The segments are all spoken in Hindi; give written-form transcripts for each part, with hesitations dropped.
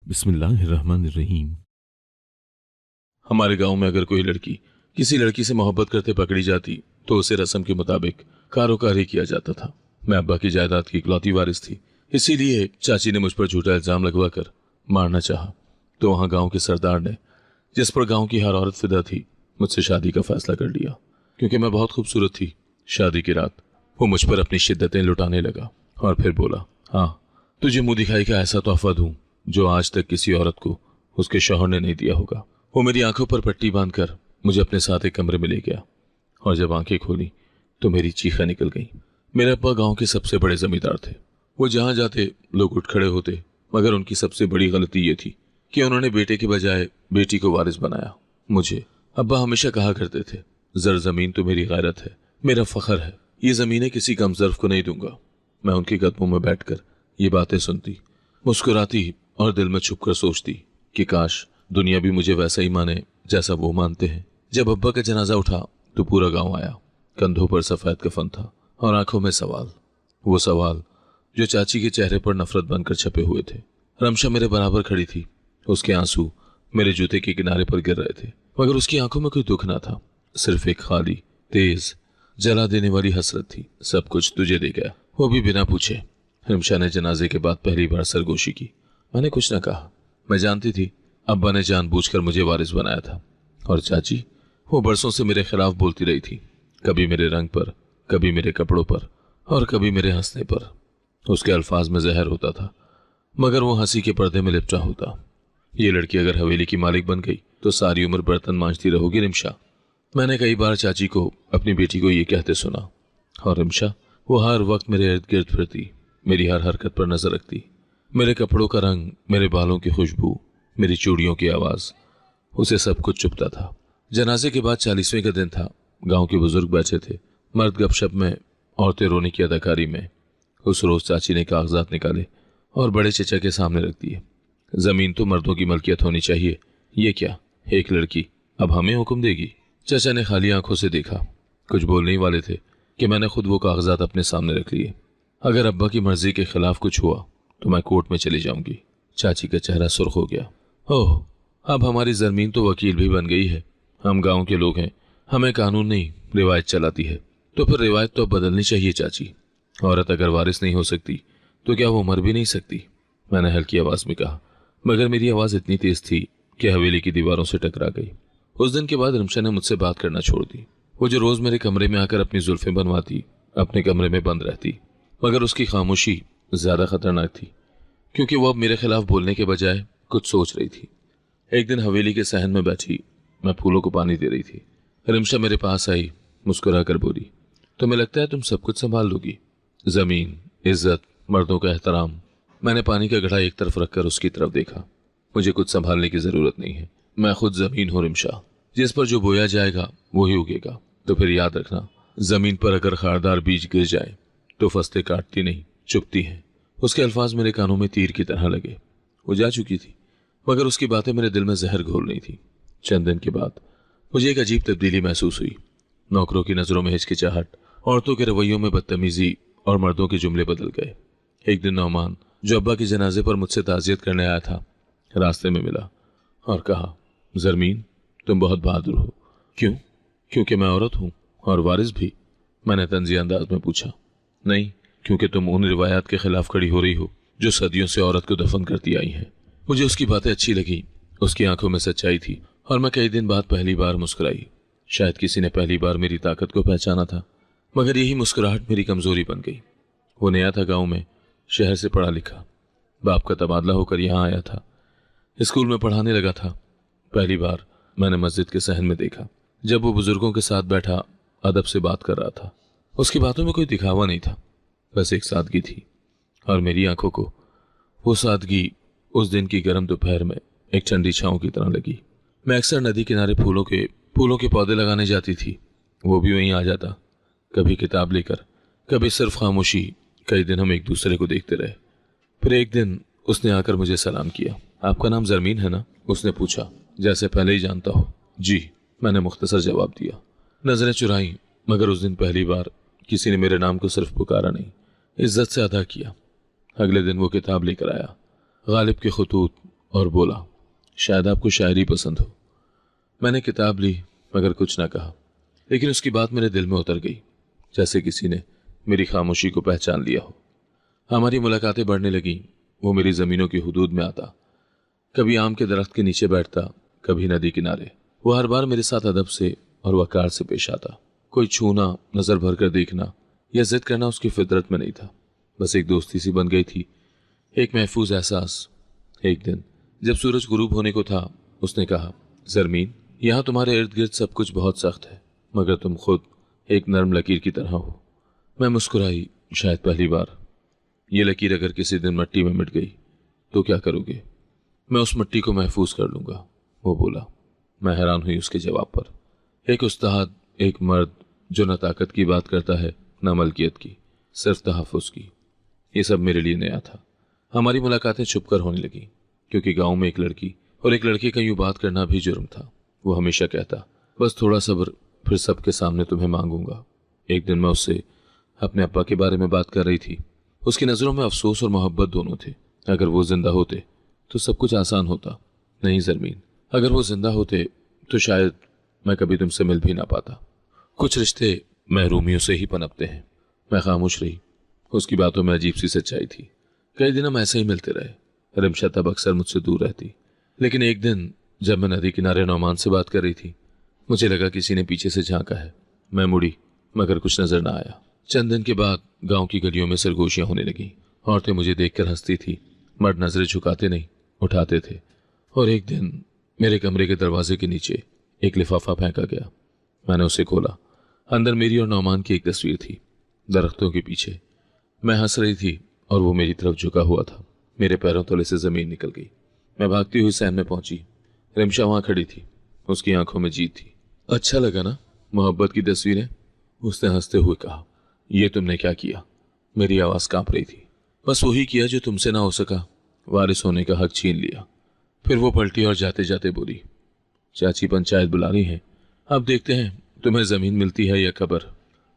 बिस्मिल्लाहिर्रहमानिर्रहीम। हमारे गांव में अगर कोई लड़की किसी लड़की से मोहब्बत करते पकड़ी जाती तो उसे रस्म के मुताबिक कारोकारी किया जाता था। मैं अब्बा की जायदाद की इकलौती वारिस थी, इसीलिए चाची ने मुझ पर झूठा इल्जाम लगवाकर मारना चाहा। तो वहां गांव के सरदार ने, जिस पर गांव की हर औरत फिदा थी, मुझसे शादी का फैसला कर लिया। क्योंकि मैं बहुत खूबसूरत थी, शादी की रात वो मुझ पर अपनी शिद्दतें लुटाने लगा और फिर बोला, हाँ, तुझे मुंह दिखाई का ऐसा तोहफा दूं जो आज तक किसी औरत को उसके शौहर ने नहीं दिया होगा। वो मेरी आंखों पर पट्टी बांधकर मुझे अपने साथ एक कमरे में ले गया और जब आंखें खोली तो मेरी चीखें निकल गईं। मेरे अब्बा गांव के सबसे बड़े जमींदार थे। वो जहां जाते लोग उठ खड़े होते, मगर उनकी सबसे बड़ी गलती ये थी कि उन्होंने बेटे के बजाय बेटी को वारिस बनाया, मुझे। अब्बा हमेशा कहा करते थे, जर जमीन तो मेरी गैरत है, मेरा फख्र है, ये जमीनें किसी कमजर्फ को नहीं दूंगा। मैं उनके कदमों में बैठकर ये बातें सुनती, मुस्कुराती और दिल में छुपकर सोचती कि काश दुनिया भी मुझे वैसा ही माने जैसा वो मानते हैं। जब अब्बा का जनाजा उठा तो पूरा गांव आया। कंधों पर सफेद कफन था और आंखों में सवाल, वो सवाल जो चाची के चेहरे पर नफरत बनकर छपे हुए थे। रमशा मेरे बराबर खड़ी थी, उसके आंसू मेरे जूते के किनारे पर गिर रहे थे, मगर उसकी आंखों में कोई दुख ना था, सिर्फ एक खाली, तेज, जला देने वाली हसरत थी। सब कुछ तुझे दे गया, वो भी बिना पूछे। रमशा ने जनाजे के बाद पहली बार सरगोशी की। मैंने कुछ न कहा। मैं जानती थी अब्बा ने जानबूझकर मुझे वारिस बनाया था। और चाची, वो बरसों से मेरे खिलाफ बोलती रही थी, कभी मेरे रंग पर, कभी मेरे कपड़ों पर और कभी मेरे हंसने पर। उसके अल्फाज में जहर होता था, मगर वो हंसी के पर्दे में लिपटा होता। ये लड़की अगर हवेली की मालिक बन गई तो सारी उम्र बर्तन मांजती रहोगी रिमशा। मैंने कई बार चाची को अपनी बेटी को ये कहते सुना। और रिमशा, वो हर वक्त मेरे इर्द गिर्द फिरती, मेरी हर हरकत पर नजर रखती, मेरे कपड़ों का रंग, मेरे बालों की खुशबू, मेरी चूड़ियों की आवाज, उसे सब कुछ चुभता था। जनाजे के बाद 40वें का दिन था। गांव के बुजुर्ग बैठे थे, मर्द गपशप में, औरतें रोने की अदाकारी में। उस रोज चाची ने कागजात निकाले और बड़े चचा के सामने रख दिए। जमीन तो मर्दों की मलकियत होनी चाहिए, ये क्या, एक लड़की अब हमें हुक्म देगी? चचा ने खाली आंखों से देखा, कुछ बोलने ही वाले थे कि मैंने खुद वो कागजात अपने सामने रख लिए। अगर अब्बा की मर्जी के खिलाफ कुछ हुआ तो मैं कोर्ट में चली जाऊंगी। चाची का चेहरा सुर्ख हो गया। ओह, अब हमारी जमीन तो वकील भी बन गई है। हम गांव के लोग हैं, हमें कानून नहीं रिवायत चलाती है। तो फिर रिवायत तो अब बदलनी चाहिए चाची। औरत अगर वारिस नहीं हो सकती तो क्या वो मर भी नहीं सकती? मैंने हल्की आवाज में कहा, मगर मेरी आवाज इतनी तेज थी कि हवेली की दीवारों से टकरा गई। उस दिन के बाद रिमशा ने मुझसे बात करना छोड़ दी। वो जो रोज मेरे कमरे में आकर अपनी जुल्फें बनवाती, अपने कमरे में बंद रहती, मगर उसकी खामोशी ज्यादा खतरनाक थी, क्योंकि वो अब मेरे खिलाफ बोलने के बजाय कुछ सोच रही थी। एक दिन हवेली के सहन में बैठी, मैं फूलों को पानी दे रही थी। रिमशा मेरे पास आई, मुस्कुरा कर बोली, तुम्हें लगता है तुम सब कुछ संभाल लोगी? जमीन, इज्जत, मर्दों का एहतराम। मैंने पानी का घड़ा एक तरफ रखकर उसकी तरफ देखा। मुझे कुछ संभालने की जरूरत नहीं है, मैं खुद जमीन हूं रिमशा। जिस पर जो बोया जाएगा वो ही उगेगा। तो फिर याद रखना, जमीन पर अगर खारदार बीज गिर जाए तो फसलें काटती नहीं, चुपती हैं। उसके अल्फाज मेरे कानों में तीर की तरह लगे। वो जा चुकी थी, मगर उसकी बातें मेरे दिल में जहर घोल रही थी। चंद दिन के बाद मुझे एक अजीब तब्दीली महसूस हुई। नौकरों की नजरों में हिचकिचाहट, औरतों के रवैयों में बदतमीजी और मर्दों के जुमले बदल गए। एक दिन नौमान, जो अब्बा के जनाजे पर मुझसे ताजियत करने आया था, रास्ते में मिला और कहा, जरमीन, तुम बहुत बहादुर हो। क्यों? क्योंकि मैं औरत हूं और वारिस भी? मैंने तंज़िया अंदाज में पूछा। नहीं, क्योंकि तुम उन रिवायात के खिलाफ खड़ी हो रही हो जो सदियों से औरत को दफन करती आई हैं। मुझे उसकी बातें अच्छी लगी, उसकी आंखों में सच्चाई थी और मैं कई दिन बाद पहली बार मुस्कुराई। शायद किसी ने पहली बार मेरी ताकत को पहचाना था, मगर यही मुस्कुराहट मेरी कमजोरी बन गई। वो नया था गांव में, शहर से पढ़ा लिखा, बाप का तबादला होकर यहाँ आया था, स्कूल में पढ़ाने लगा था। पहली बार मैंने मस्जिद के सहन में देखा, जब वो बुजुर्गों के साथ बैठा अदब से बात कर रहा था। उसकी बातों में कोई दिखावा नहीं था, बस एक सादगी थी। और मेरी आंखों को वो सादगी उस दिन की गर्म दोपहर में एक ठंडी छांव की तरह लगी। मैं अक्सर नदी किनारे फूलों के पौधे लगाने जाती थी, वो भी वहीं आ जाता, कभी किताब लेकर, कभी सिर्फ खामोशी। कई दिन हम एक दूसरे को देखते रहे। फिर एक दिन उसने आकर मुझे सलाम किया। आपका नाम जरमीन है ना? उसने पूछा, जैसे पहले ही जानता हो। जी, मैंने मुख्तसर जवाब दिया। नजरें चुराई, मगर उस दिन पहली बार किसी ने मेरे नाम को सिर्फ पुकारा नहीं, इज्जत से अदा किया। अगले दिन वो किताब लेकर आया, गालिब के खुतूत और बोला, शायद आपको शायरी पसंद हो। मैंने किताब ली मगर कुछ ना कहा, लेकिन उसकी बात मेरे दिल में उतर गई, जैसे किसी ने मेरी खामोशी को पहचान लिया हो। हमारी मुलाकातें बढ़ने लगीं। वो मेरी ज़मीनों की हुदूद में आता, कभी आम के दरख्त के नीचे बैठता, कभी नदी किनारे। वो हर बार मेरे साथ अदब से और वक़ार से पेश आता। कोई छूना, नज़र भर कर देखना या जिद करना उसकी फितरत में नहीं था। बस एक दोस्ती सी बन गई थी, एक महफूज एहसास। एक दिन जब सूरज गुरूब होने को था, उसने कहा, ज़रमीन, यहाँ तुम्हारे इर्द गिर्द सब कुछ बहुत सख्त है, मगर तुम खुद एक नर्म लकीर की तरह हो। मैं मुस्कुराई, शायद पहली बार। ये लकीर अगर किसी दिन मिट्टी में मिट गई तो क्या करोगे? मैं उस मिट्टी को महफूज कर लूंगा, वो बोला। मैं हैरान हुई उसके जवाब पर। एक उस्ताद, एक मर्द जो न ताकत की बात करता है न मलकियत की, सिर्फ तहफ़्फ़ुज़ की। ये सब मेरे लिए नया था। हमारी मुलाकातें छुपकर होने लगी, क्योंकि गांव में एक लड़की और एक लड़के का यूं बात करना भी जुर्म था। वो हमेशा कहता, बस थोड़ा सब्र, फिर सबके सामने तुम्हें मांगूंगा। एक दिन मैं उससे अपने अब्बा के बारे में बात कर रही थी। उसकी नज़रों में अफसोस और मोहब्बत दोनों थे। अगर वो जिंदा होते तो सब कुछ आसान होता। नहीं ज़रमीन, अगर वो जिंदा होते तो शायद मैं कभी तुमसे मिल भी ना पाता। कुछ रिश्ते महरूमियों से ही पनपते हैं। मैं खामोश रही। उसकी बातों में अजीब सी सच्चाई थी। कई दिन हम ऐसे ही मिलते रहे। रिमशा तब अक्सर मुझसे दूर रहती, लेकिन एक दिन जब मैं नदी किनारे नौमान से बात कर रही थी, मुझे लगा किसी ने पीछे से झांका है। मैं मुड़ी, मगर कुछ नजर ना आया। चंद दिन के बाद गांव की गलियों में सरगोशियां होने लगी। औरतें मुझे देखकर हंसती थी, मर्द नजरें झुकाते नहीं, उठाते थे। और एक दिन मेरे कमरे के दरवाजे के नीचे एक लिफाफा फेंका गया। मैंने उसे खोला। अंदर मेरी और नौमान की एक तस्वीर थी, दरख्तों के पीछे। मैं हंस रही थी और वो मेरी तरफ झुका हुआ था। मेरे पैरों तले से जमीन निकल गई। मैं भागती हुई सैन में पहुंची। रिमशा वहां खड़ी थी, उसकी आंखों में जीत थी। अच्छा लगा ना मोहब्बत की तस्वीरें? उसने हंसते हुए कहा। ये तुमने क्या किया? मेरी आवाज कांप रही थी। बस वही किया जो तुमसे ना हो सका, वारिस होने का हक छीन लिया। फिर वो पलटी और जाते जाते बोली, चाची पंचायत बुला रही है, अब देखते हैं तुम्हें जमीन मिलती है या कब्र।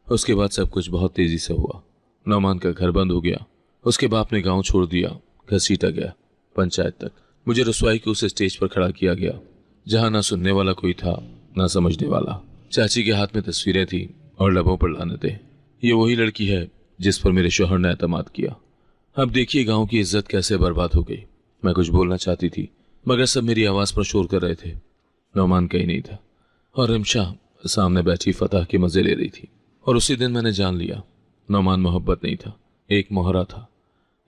उसके बाद सब कुछ बहुत तेजी से हुआ। नौमान का घर बंद हो गया, उसके बाप ने गांव छोड़ दिया, घसीटा गया पंचायत तक। मुझे रसवाई के उस स्टेज पर खड़ा किया गया जहां ना सुनने वाला कोई था ना समझने वाला। चाची के हाथ में तस्वीरें थी और लबों पर लानतें। ये वही लड़की है जिस पर मेरे शौहर ने एतमाद किया। अब देखिए गांव की इज्जत कैसे बर्बाद हो गई। मैं कुछ बोलना चाहती थी, मगर सब मेरी आवाज पर शोर कर रहे थे। नौमान कहीं नहीं था और रिमशा सामने बैठी फतह के मजे ले रही थी। और उसी दिन मैंने जान लिया, नौमान मोहब्बत नहीं था, एक मोहरा था।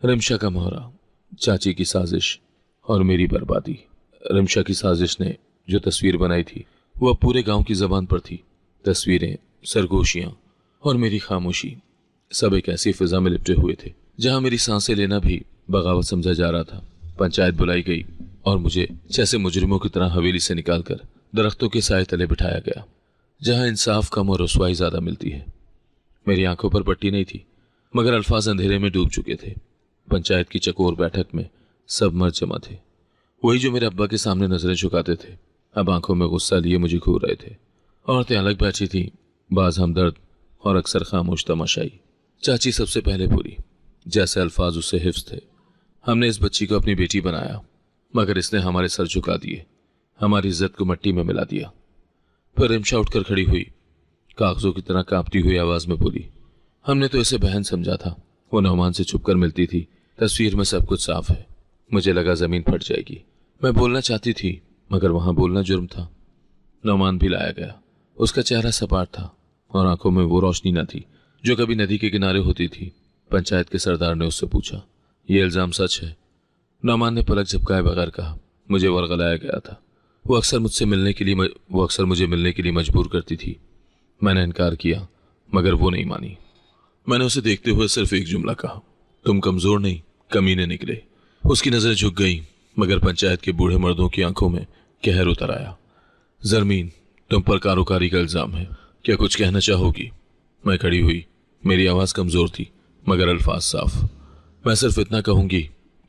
रिमशा का मोहरा, चाची की साजिश और मेरी बर्बादी। रिमशा की साजिश ने जो तस्वीर बनाई थी वो अब पूरे गांव की जबान पर थी। तस्वीरें, सरगोशियां और मेरी खामोशी, सब एक ऐसी फिजा में लिपटे हुए थे जहां मेरी सांसें लेना भी बगावत समझा जा रहा था। पंचायत बुलाई गई और मुझे जैसे मुजरिमों की तरह हवेली से निकालकर दरख्तों के साए तले बिठाया गया, जहां इंसाफ कम और रसवाई ज्यादा मिलती है। मेरी आंखों पर पट्टी नहीं थी, मगर अल्फाज अंधेरे में डूब चुके थे। पंचायत की चकोर बैठक में सब मर्द जमा थे, वही जो मेरे अब्बा के सामने नजरें झुकाते थे। अब आंखों में गुस्सा लिए मुझे घूर रहे थे। औरतें अलग बैठी थी, बाज हमदर्द और अक्सर खामोश तमाशाई। चाची सबसे पहले बोली, जैसे अल्फाज उससे हिफ्ज थे, हमने इस बच्ची को अपनी बेटी बनाया, मगर इसने हमारे सर झुका दिए, हमारी इज्जत को मिट्टी में मिला दिया। फिर रिमशा उठकर खड़ी हुई, कागजों की तरह कांपती हुई आवाज में बोली, हमने तो इसे बहन समझा था, वो नौमान से छुपकर मिलती थी, तस्वीर में सब कुछ साफ है। मुझे लगा जमीन फट जाएगी। मैं बोलना चाहती थी, मगर वहां बोलना जुर्म था। नौमान भी लाया गया। उसका चेहरा सपाट था और आंखों में वो रोशनी न थी जो कभी नदी के किनारे होती थी। पंचायत के सरदार ने उससे पूछा, ये इल्जाम सच है? नौमान ने पलक झपकाए बगैर कहा, मुझे वर्गलाया गया था। वो अक्सर मुझे मिलने के लिए मजबूर करती थी। मैंने इनकार किया, मगर वो नहीं मानी। मैंने उसे देखते हुए सिर्फ एक जुमला कहा, तुम कमजोर नहीं, कमीने निकले। उसकी नजरें झुक गई, मगर पंचायत के बूढ़े मर्दों की आंखों में कहर उतर आया। ज़रमीन, तुम पर कारोकारी का इल्जाम है, क्या कुछ कहना चाहोगी? मैं खड़ी हुई। मेरी आवाज कमजोर थी, मगर अल्फाज साफ। मैं सिर्फ इतना कहूंगी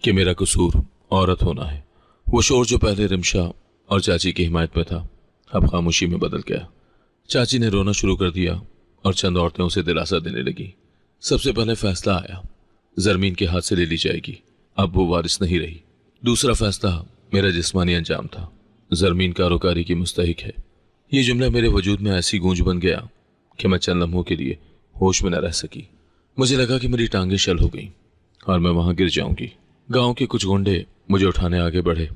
कि मेरा कसूर औरत होना है। वो शोर जो पहले रिमशा और चाची की हिमायत में था, अब खामोशी में बदल गया। चाची ने रोना शुरू कर दिया और चंद औरतें उसे दिलासा देने लगी। सबसे पहले फैसला आया, ज़रमीन के हाथ से ले ली जाएगी, अब वो वारिस नहीं रही। दूसरा फैसला, मेरा जिस्मानी अंजाम था। ज़रमीन कारोकारी की मुस्तहिक है। ये जुमला मेरे वजूद में ऐसी गूंज बन गया कि मैं चंद लम्हों के लिए होश में न रह सकी। मुझे लगा कि मेरी टांगें शल हो गईं और मैं वहां गिर जाऊंगी। गांव के कुछ गुंडे मुझे उठाने आगे बढ़े,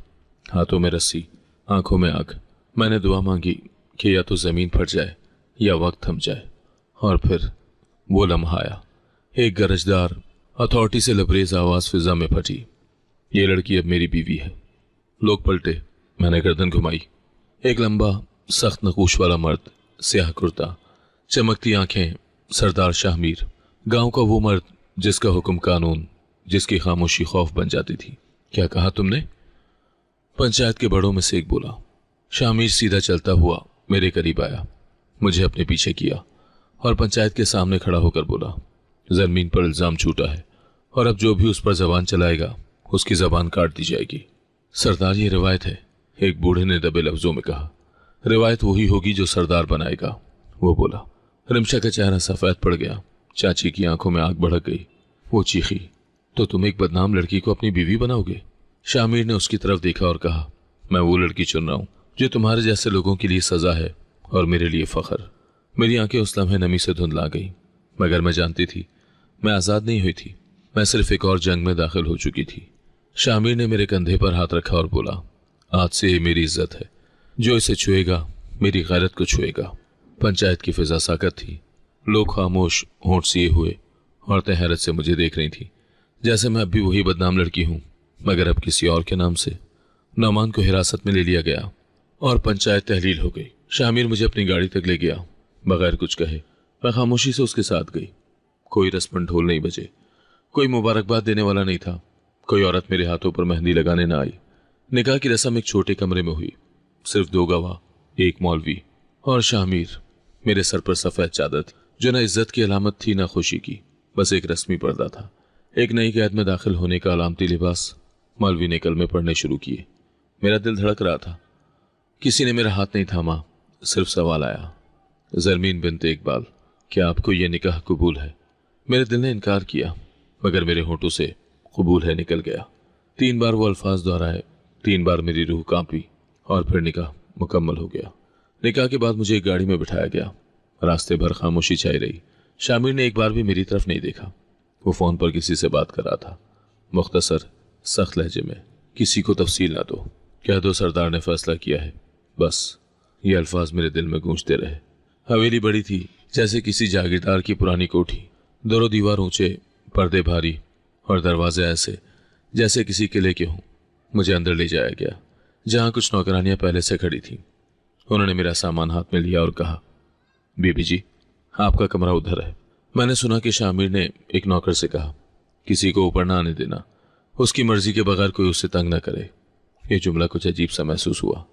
हाथों में रस्सी, आंखों में आग। मैंने दुआ मांगी कि या तो जमीन फट जाए या वक्त थम जाए। और फिर वो लम्हा आया। एक गरजदार, अथॉरिटी से लबरेज आवाज फिजा में फटी। ये लड़की अब मेरी बीवी है। लोग पलटे। मैंने गर्दन घुमाई। एक लंबा सख्त नकूश वाला मर्द, स्याह कुर्ता, चमकती आंखें, सरदार शाहमीर। गांव का वो मर्द जिसका हुक्म कानून, जिसकी खामोशी खौफ बन जाती थी। क्या कहा तुमने? पंचायत के बड़ों में से एक बोला। शामीर सीधा चलता हुआ मेरे करीब आया, मुझे अपने पीछे किया और पंचायत के सामने खड़ा होकर बोला, जमीन पर इल्जाम झूठा है और अब जो भी उस पर जबान चलाएगा उसकी जबान काट दी जाएगी। सरदार, ये रिवायत है, एक बूढ़े ने दबे लफ्जों में कहा। रिवायत वही होगी जो सरदार बनाएगा, वो बोला। रिमशा का चेहरा सफेद पड़ गया। चाची की आंखों में आग भड़क गई। वो चीखी, तो तुम एक बदनाम लड़की को अपनी बीवी बनाओगे? शामिर ने उसकी तरफ देखा और कहा, मैं वो लड़की चुन रहा हूं जो तुम्हारे जैसे लोगों के लिए सजा है और मेरे लिए फख्र। मेरी आंखें उस लम्हे नमी से धुंधला गई, मगर मैं जानती थी मैं आजाद नहीं हुई थी। मैं सिर्फ एक और जंग में दाखिल हो चुकी थी। शामिर ने मेरे कंधे पर हाथ रखा और बोला, आज से ये मेरी इज्जत है, जो इसे छुएगा मेरी गैरत को छुएगा। पंचायत की फिजा साकत थी। लोग खामोश, होंठ सिए हुए। औरतें हैरत से मुझे देख रही थी, जैसे मैं अब भी वही बदनाम लड़की हूं, मगर अब किसी और के नाम से। नौमान को हिरासत में ले लिया गया और पंचायत तहलील हो गई। शामिर मुझे अपनी गाड़ी तक ले गया बगैर कुछ कहे। मैं खामोशी से उसके साथ गई। कोई रस्म ढोल नहीं बजे, कोई मुबारकबाद देने वाला नहीं था, कोई औरत मेरे हाथों पर मेहंदी लगाने ना आई। निकाह की रस्म एक छोटे कमरे में हुई। सिर्फ 2 गवाह, एक मौलवी और शामिर। मेरे सर पर सफेद चादर थी, जो न इज्जत की अलामत थी न खुशी की, बस एक रस्मी पर्दा था। एक नई कैद में दाखिल होने का अलामती लिबास। मौलवी ने कलमे पढ़ने शुरू किए। मेरा दिल धड़क रहा था। किसी ने मेरा हाथ नहीं थामा, सिर्फ सवाल आया, ज़रमीन बिन्ते इकबाल, क्या आपको यह निकाह कबूल है? मेरे दिल ने इनकार किया, मगर मेरे होंठों से कबूल है निकल गया। 3 बार वो अल्फाज दोहराए, 3 बार मेरी रूह कांपी और फिर निकाह मुकम्मल हो गया। निकाह के बाद मुझे एक गाड़ी में बिठाया गया। रास्ते भर खामोशी छाई रही। शामिर ने एक बार भी मेरी तरफ नहीं देखा। वो फोन पर किसी से बात कर रहा था, मुख्तसर सख्त लहजे में। किसी को तफसील ना दो, कह दो सरदार ने फैसला किया है, बस। ये अल्फाज मेरे दिल में गूंजते रहे। हवेली बड़ी थी, जैसे किसी जागीरदार की पुरानी कोठी। दोनों दीवार ऊंचे, पर्दे भारी और दरवाजे ऐसे जैसे किसी किले के हों। मुझे अंदर ले जाया गया, जहां कुछ नौकरानियां पहले से खड़ी थीं। उन्होंने मेरा सामान हाथ में लिया और कहा, बीबी जी, आपका कमरा उधर है। मैंने सुना कि शामिर ने एक नौकर से कहा, किसी को ऊपर ना आने देना, उसकी मर्जी के बगैर कोई उससे तंग न करे। यह जुमला कुछ अजीब सा महसूस हुआ।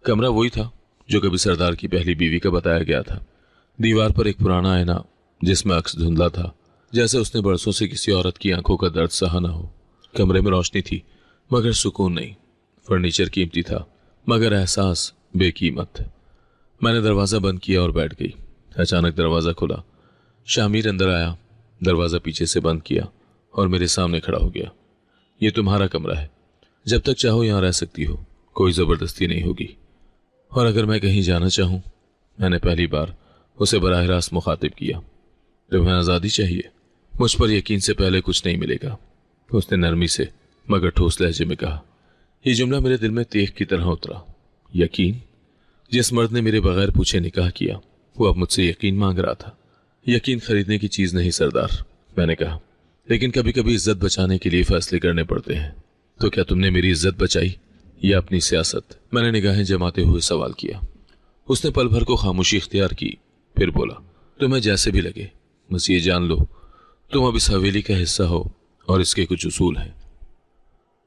कमरा वही था जो कभी सरदार की पहली बीवी का बताया गया था। दीवार पर एक पुराना आईना, जिसमें अक्स धुंधला था, जैसे उसने बरसों से किसी औरत की आंखों का दर्द सहा ना हो। कमरे में रोशनी थी, मगर सुकून नहीं। फर्नीचर कीमती था, मगर एहसास बेकीमत। मैंने दरवाज़ा बंद किया और बैठ गई। अचानक दरवाज़ा खुला। शामिर अंदर आया, दरवाज़ा पीछे से बंद किया और मेरे सामने खड़ा हो गया। ये तुम्हारा कमरा है, जब तक चाहो यहाँ रह सकती हो, कोई ज़बरदस्ती नहीं होगी। और अगर मैं कहीं जाना चाहूँ, मैंने पहली बार उसे बराह रास्त मुखातिब किया, तुम्हें आज़ादी चाहिए, मुझ पर यकीन से पहले कुछ नहीं मिलेगा, उसने नरमी से मगर ठोस लहजे में कहा। यह जुमला मेरे दिल में तेग की तरह उतरा। यकीन? जिस मर्द ने मेरे बगैर पूछे निकाह किया, वो अब मुझसे यकीन मांग रहा था। यकीन खरीदने की चीज नहीं सरदार, मैंने कहा, लेकिन कभी कभी इज्जत बचाने के लिए फैसले करने पड़ते हैं। तो क्या तुमने मेरी इज्जत बचाई या अपनी सियासत? मैंने निगाहें जमाते हुए सवाल किया। उसने पल भर को खामोशी इख्तियार की, फिर बोला, तुम्हें जैसे भी लगे, बस ये जान लो तुम अब इस हवेली का हिस्सा हो और इसके कुछ उसूल हैं।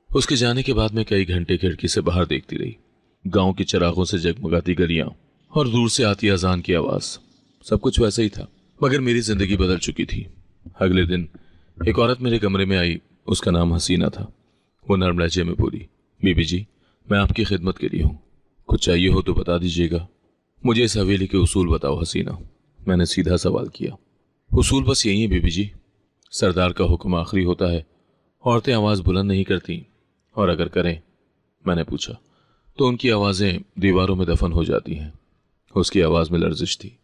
उसके जाने के बाद मैं कई घंटे खिड़की से बाहर देखती रही। गांव के चिरागों से जगमगाती गलियां और दूर से आती अजान की आवाज, सब कुछ वैसा ही था, मगर मेरी जिंदगी बदल चुकी थी। अगले दिन एक औरत मेरे कमरे में आई। उसका नाम हसीना था। वो नर्म लहजे में बोली, बीबी जी, मैं आपकी खिदमत के लिए हूँ, कुछ चाहिए हो तो बता दीजिएगा। मुझे इस हवेली के उसूल बताओ हसीना, मैंने सीधा सवाल किया। उसूल बस यही है बीबी जी, सरदार का हुक्म आखिरी होता है, औरतें आवाज़ बुलंद नहीं करती, और अगर करें मैंने पूछा तो उनकी आवाज़ें दीवारों में दफन हो जाती हैं। उसकी आवाज़ में लर्जिश थी।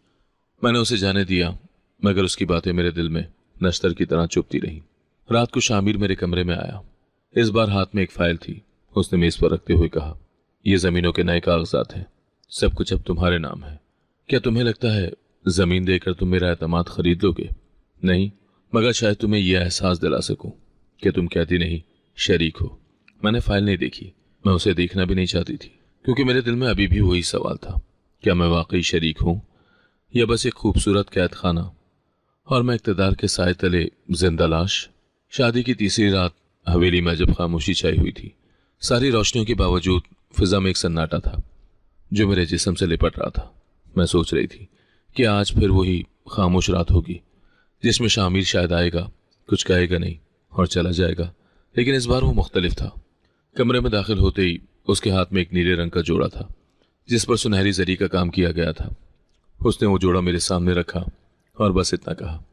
मैंने उसे जाने दिया, मगर उसकी बातें मेरे दिल में नश्तर की तरह चुभती रहीं। रात को शामिर मेरे कमरे में आया। इस बार हाथ में एक फाइल थी। उसने मेज पर रखते हुए कहा, ये ज़मीनों के नए कागजात हैं, सब कुछ अब तुम्हारे नाम है। क्या तुम्हें लगता है ज़मीन देकर तुम मेरा एतमाद खरीद लोगे? नहीं, मगर शायद तुम्हें यह एहसास दिला सकूं कि तुम कहती नहीं शरीक हो। मैंने फाइल नहीं देखी, मैं उसे देखना भी नहीं चाहती थी, क्योंकि मेरे दिल में अभी भी वही सवाल था, क्या मैं वाकई शरीक हूं या बस एक खूबसूरत कैद खाना और मैं इक़्तिदार के साए तले जिंदा लाश। शादी की तीसरी रात हवेली में जब खामोशी छाई हुई थी, सारी रोशनियों के बावजूद फिजा में एक सन्नाटा था जो मेरे जिस्म से लिपट रहा था। मैं सोच रही थी कि आज फिर वही खामोश रात होगी जिसमें शामिर शायद आएगा, कुछ कहेगा नहीं और चला जाएगा, लेकिन इस बार वो मुख्तलिफ था। कमरे में दाखिल होते ही उसके हाथ में एक नीले रंग का जोड़ा था जिस पर सुनहरी जरी का काम किया गया था। उसने वो जोड़ा मेरे सामने रखा और बस इतना कहा,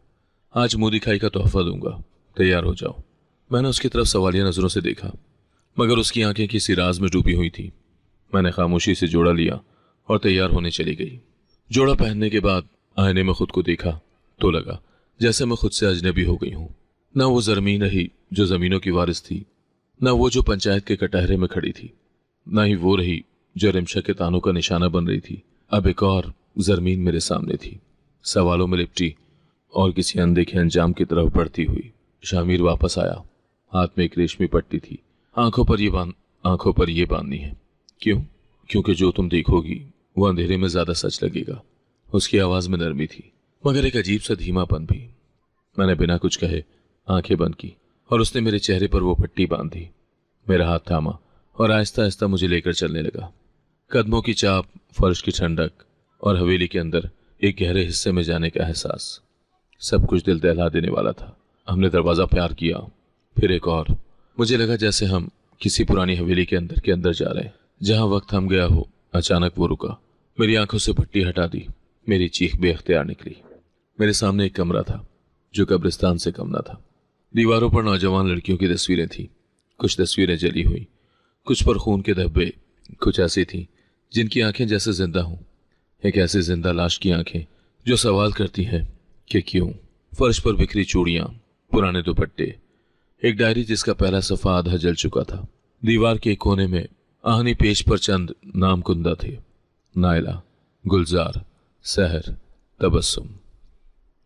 आज मुंह दिखाई का तोहफा दूंगा, तैयार हो जाओ। मैंने उसकी तरफ सवालिया नजरों से देखा, मगर उसकी आंखें किसी राज में डूबी हुई थी। मैंने खामोशी से जोड़ा लिया और तैयार होने चली गई। जोड़ा पहनने के बाद आईने में खुद को देखा तो लगा जैसे मैं खुद से अजनबी हो गई हूं। न वो जमीन रही जो जमीनों की वारिस थी, न वो जो पंचायत के कटहरे में खड़ी थी, न ही वो रही जो रिमशा के तानों का निशाना बन रही थी। अब एक और जमीन मेरे सामने थी, सवालों में लिपटी और किसी अनदेखे अंजाम की तरफ बढ़ती हुई। शामिर वापस आया, हाथ में एक रेशमी पट्टी थी। आंखों पर ये बांधनी है। क्यों? क्योंकि जो तुम देखोगी वो अंधेरे में ज्यादा सच लगेगा। उसकी आवाज में नरमी थी, मगर एक अजीब सा धीमापन भी। मैंने बिना कुछ कहे आंखें बंद की और उसने मेरे चेहरे पर वो पट्टी बांधी। मेरा हाथ थामा और आहिस्ता आहिस्ता मुझे लेकर चलने लगा। कदमों की चाप, फर्श की ठंडक और हवेली के अंदर एक गहरे हिस्से में जाने का एहसास, सब कुछ दिल दहला देने वाला था। हमने दरवाजा प्यार किया, फिर एक और। मुझे लगा जैसे हम किसी पुरानी हवेली के अंदर जा रहे हैं, जहां वक्त थम गया हो। अचानक वो रुका, मेरी आंखों से पट्टी हटा दी, मेरी चीख बेख्तियार निकली। मेरे सामने एक कमरा था जो कब्रिस्तान से कम न था। दीवारों पर नौजवान लड़कियों की तस्वीरें थीं। कुछ तस्वीरें जली हुई, कुछ पर खून के धब्बे, कुछ ऐसी थीं जिनकी आंखें जैसे जिंदा हों। एक ऐसी जिंदा लाश की आंखें जो सवाल करती हैं कि क्यों। फर्श पर बिखरी चूड़ियां, पुराने दुपट्टे, एक डायरी जिसका पहला सफा आधा जल चुका था। दीवार के एक कोने में आहनी पेज पर चंद नाम कुंदा थे, नायला, गुलजार, सहर, तबस्सुम।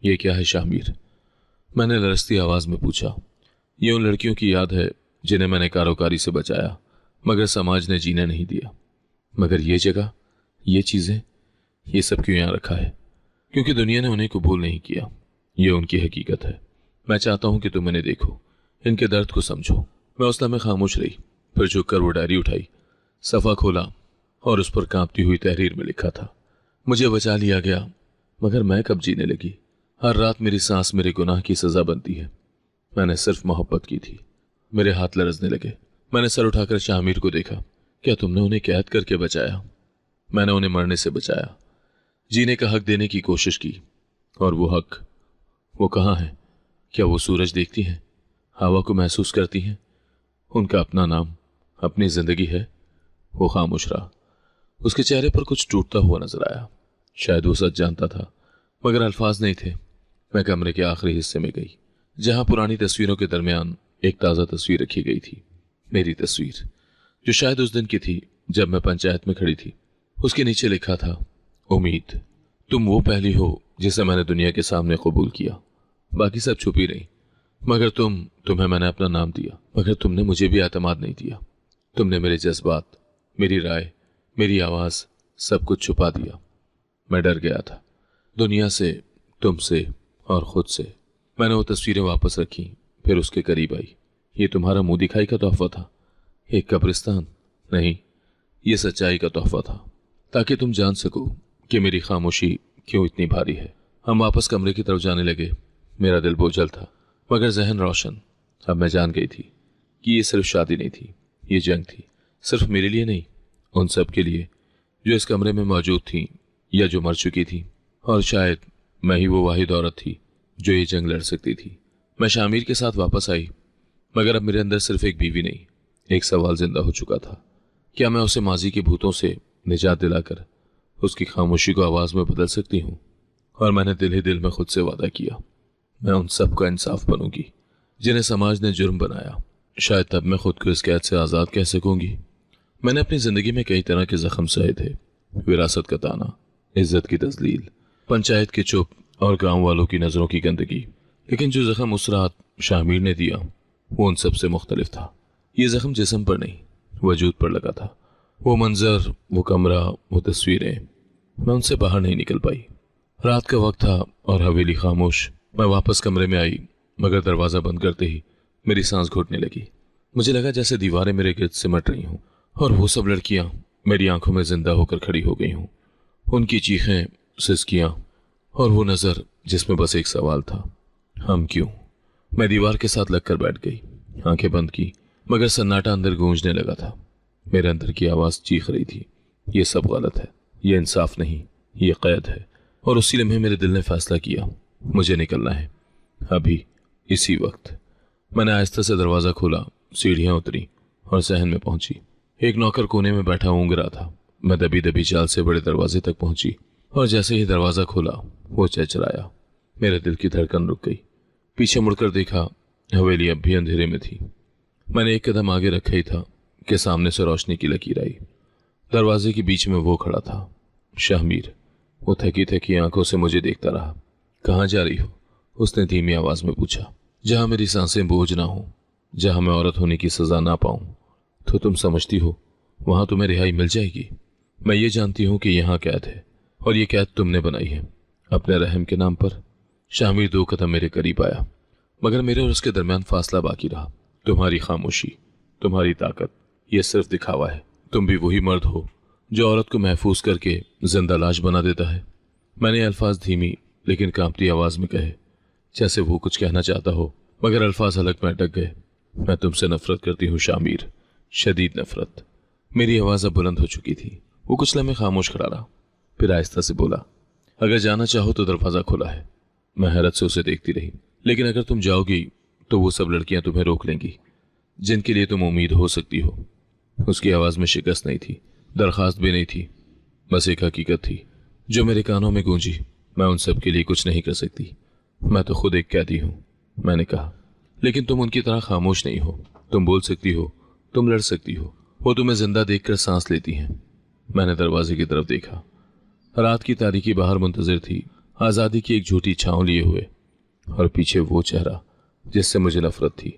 ये क्या है शामिर? मैंने लरसती आवाज में पूछा। ये उन लड़कियों की याद है जिन्हें मैंने कारोकारी से बचाया, मगर समाज ने जीने नहीं दिया। मगर ये जगह, ये चीजें, ये सब क्यों यहां रखा है? क्योंकि दुनिया ने उन्हें कबूल नहीं किया। ये उनकी हकीकत है। मैं चाहता हूं कि तुम इन्हें देखो, इनके दर्द को समझो। मैं उस लम्हे खामोश रही, फिर झुककर वो डायरी उठाई, सफ़ा खोला और उस पर कांपती हुई तहरीर में लिखा था, मुझे बचा लिया गया, मगर मैं कब जीने लगी। हर रात मेरी सांस मेरे गुनाह की सजा बनती है। मैंने सिर्फ मोहब्बत की थी। मेरे हाथ लरजने लगे। मैंने सर उठाकर शामिर को देखा। क्या तुमने उन्हें कैद करके बचाया? मैंने उन्हें मरने से बचाया, जीने का हक देने की कोशिश की। और वो हक, वो कहाँ है? क्या वो सूरज देखती हैं, हवा को महसूस करती हैं? उनका अपना नाम, अपनी जिंदगी है? वो खामोश रहा। उसके चेहरे पर कुछ टूटता हुआ नजर आया। शायद वो सच जानता था, मगर अल्फाज नहीं थे। मैं कमरे के आखिरी हिस्से में गई, जहां पुरानी तस्वीरों के दरमियान एक ताज़ा तस्वीर रखी गई थी। मेरी तस्वीर, जो शायद उस दिन की थी जब मैं पंचायत में खड़ी थी। उसके नीचे लिखा था, उम्मीद, तुम वो पहली हो जिसे मैंने दुनिया के सामने कबूल किया। बाकी सब छुपी रही, मगर तुम्हें मैंने अपना नाम दिया, मगर तुमने मुझे भी एतमाद नहीं दिया। तुमने मेरे जज्बात, मेरी राय, मेरी आवाज, सब कुछ छुपा दिया। मैं डर गया था, दुनिया से, तुमसे और खुद से। मैंने वो तस्वीरें वापस रखी, फिर उसके करीब आई। ये तुम्हारा मुंह दिखाई का तोहफा था? एक कब्रिस्तान नहीं, ये सच्चाई का तोहफा था, ताकि तुम जान सको कि मेरी खामोशी क्यों इतनी भारी है। हम वापस कमरे की तरफ जाने लगे। मेरा दिल बोझल था, मगर जहन रोशन। अब मैं जान गई थी कि ये सिर्फ शादी नहीं थी, ये जंग थी। सिर्फ मेरे लिए नहीं, उन सब के लिए जो इस कमरे में मौजूद थी या जो मर चुकी थी। और शायद मैं ही वो वाहिद औरत थी जो ये जंग लड़ सकती थी। मैं शामिर के साथ वापस आई, मगर अब मेरे अंदर सिर्फ एक बीवी नहीं, एक सवाल जिंदा हो चुका था। क्या मैं उसे माजी के भूतों से निजात दिलाकर उसकी खामोशी को आवाज में बदल सकती हूँ? और मैंने दिल ही दिल में खुद से वादा किया, मैं उन सब का इंसाफ बनूंगी जिन्हें समाज ने जुर्म बनाया। शायद तब मैं खुद को इस कैद से आज़ाद कह सकूंगी। मैंने अपनी ज़िंदगी में कई तरह के ज़ख्म सहे थे, विरासत का ताना, इज्जत की तजलील, पंचायत की चुप और गांव वालों की नज़रों की गंदगी। लेकिन जो ज़ख्म उस रात शामिर ने दिया वो उन सब से मुख्तलिफ था। ये ज़ख्म जिस्म पर नहीं, वजूद पर लगा था। वो मंजर, वो कमरा, वो तस्वीरें, मैं उनसे बाहर नहीं निकल पाई। रात का वक्त था और हवेली खामोश। मैं वापस कमरे में आई, मगर दरवाज़ा बंद करते ही मेरी सांस घुटने लगी। मुझे लगा जैसे दीवारें मेरे गिर्द सिमट रही हूँ और वो सब लड़कियां मेरी आंखों में जिंदा होकर खड़ी हो गई हूं। उनकी चीखें, सिसकियां और वो नजर जिसमें बस एक सवाल था, हम क्यों? मैं दीवार के साथ लगकर बैठ गई, आंखें बंद की, मगर सन्नाटा अंदर गूंजने लगा था। मेरे अंदर की आवाज चीख रही थी, ये सब गलत है, ये इंसाफ नहीं, ये कैद है। और उसी लम्हे मेरे दिल ने फैसला किया, मुझे निकलना है, अभी, इसी वक्त। मैंने आहिस्ता से दरवाजा खोला, सीढ़ियां उतरी और सहन में पहुंची। एक नौकर कोने में बैठा ऊँग रहा था। मैं दबी दबी चाल से बड़े दरवाजे तक पहुंची और जैसे ही दरवाजा खोला वो चरचराया। मेरे दिल की धड़कन रुक गई। पीछे मुड़कर देखा, हवेली अब भी अंधेरे में थी। मैंने एक कदम आगे रखा ही था कि सामने से रोशनी की लकीर आई। दरवाजे के बीच में वो खड़ा था, शाहमीर। वो थकी थकी आंखों से मुझे देखता रहा। कहाँ जा रही हो? उसने धीमी आवाज में पूछा। जहां मेरी सांसें बोझ ना हो, जहां मैं औरत होने की सजा ना पाऊं। तो तुम समझती हो वहां तुम्हें रिहाई मिल जाएगी? मैं ये जानती हूं कि यहाँ कैद है और ये कैद तुमने बनाई है अपने रहम के नाम पर। शामिर 2 कदम मेरे करीब आया, मगर मेरे और उसके दरमियान फासला बाकी रहा। तुम्हारी खामोशी, तुम्हारी ताकत, ये सिर्फ दिखावा है। तुम भी वही मर्द हो जो औरत को महफूज करके जिंदा लाश बना देता है। मैंने अल्फाज धीमी लेकिन कांपती आवाज में कहे, जैसे वो कुछ कहना चाहता हो, मगर अल्फाज हलक में अटक गए। मैं तुमसे नफरत करती हूँ शामिर, शदीद नफरत। मेरी आवाज अब बुलंद हो चुकी थी। वो कुछ लम्हे खामोश खड़ा रहा, फिर आहिस्ता से बोला, अगर जाना चाहो तो दरवाजा खुला है। मैं हैरत से उसे देखती रही। लेकिन अगर तुम जाओगी तो वो सब लड़कियां तुम्हें रोक लेंगी जिनके लिए तुम उम्मीद हो सकती हो। उसकी आवाज में शिकस्त नहीं थी, दरखास्त भी नहीं थी, बस एक हकीकत थी जो मेरे कानों में गूंजी। मैं उन सब के लिए कुछ नहीं कर सकती, मैं तो खुद एक कैदी हूं। मैंने कहा, लेकिन तुम उनकी तरह खामोश नहीं हो। तुम बोल सकती हो, तुम लड़ सकती हो। वो तुम्हें जिंदा देखकर सांस लेती हैं। मैंने दरवाजे की तरफ देखा। रात की तारीकी बाहर मुंतजिर थी, आज़ादी की एक झूठी छांव लिए हुए, और पीछे वो चेहरा जिससे मुझे नफरत थी,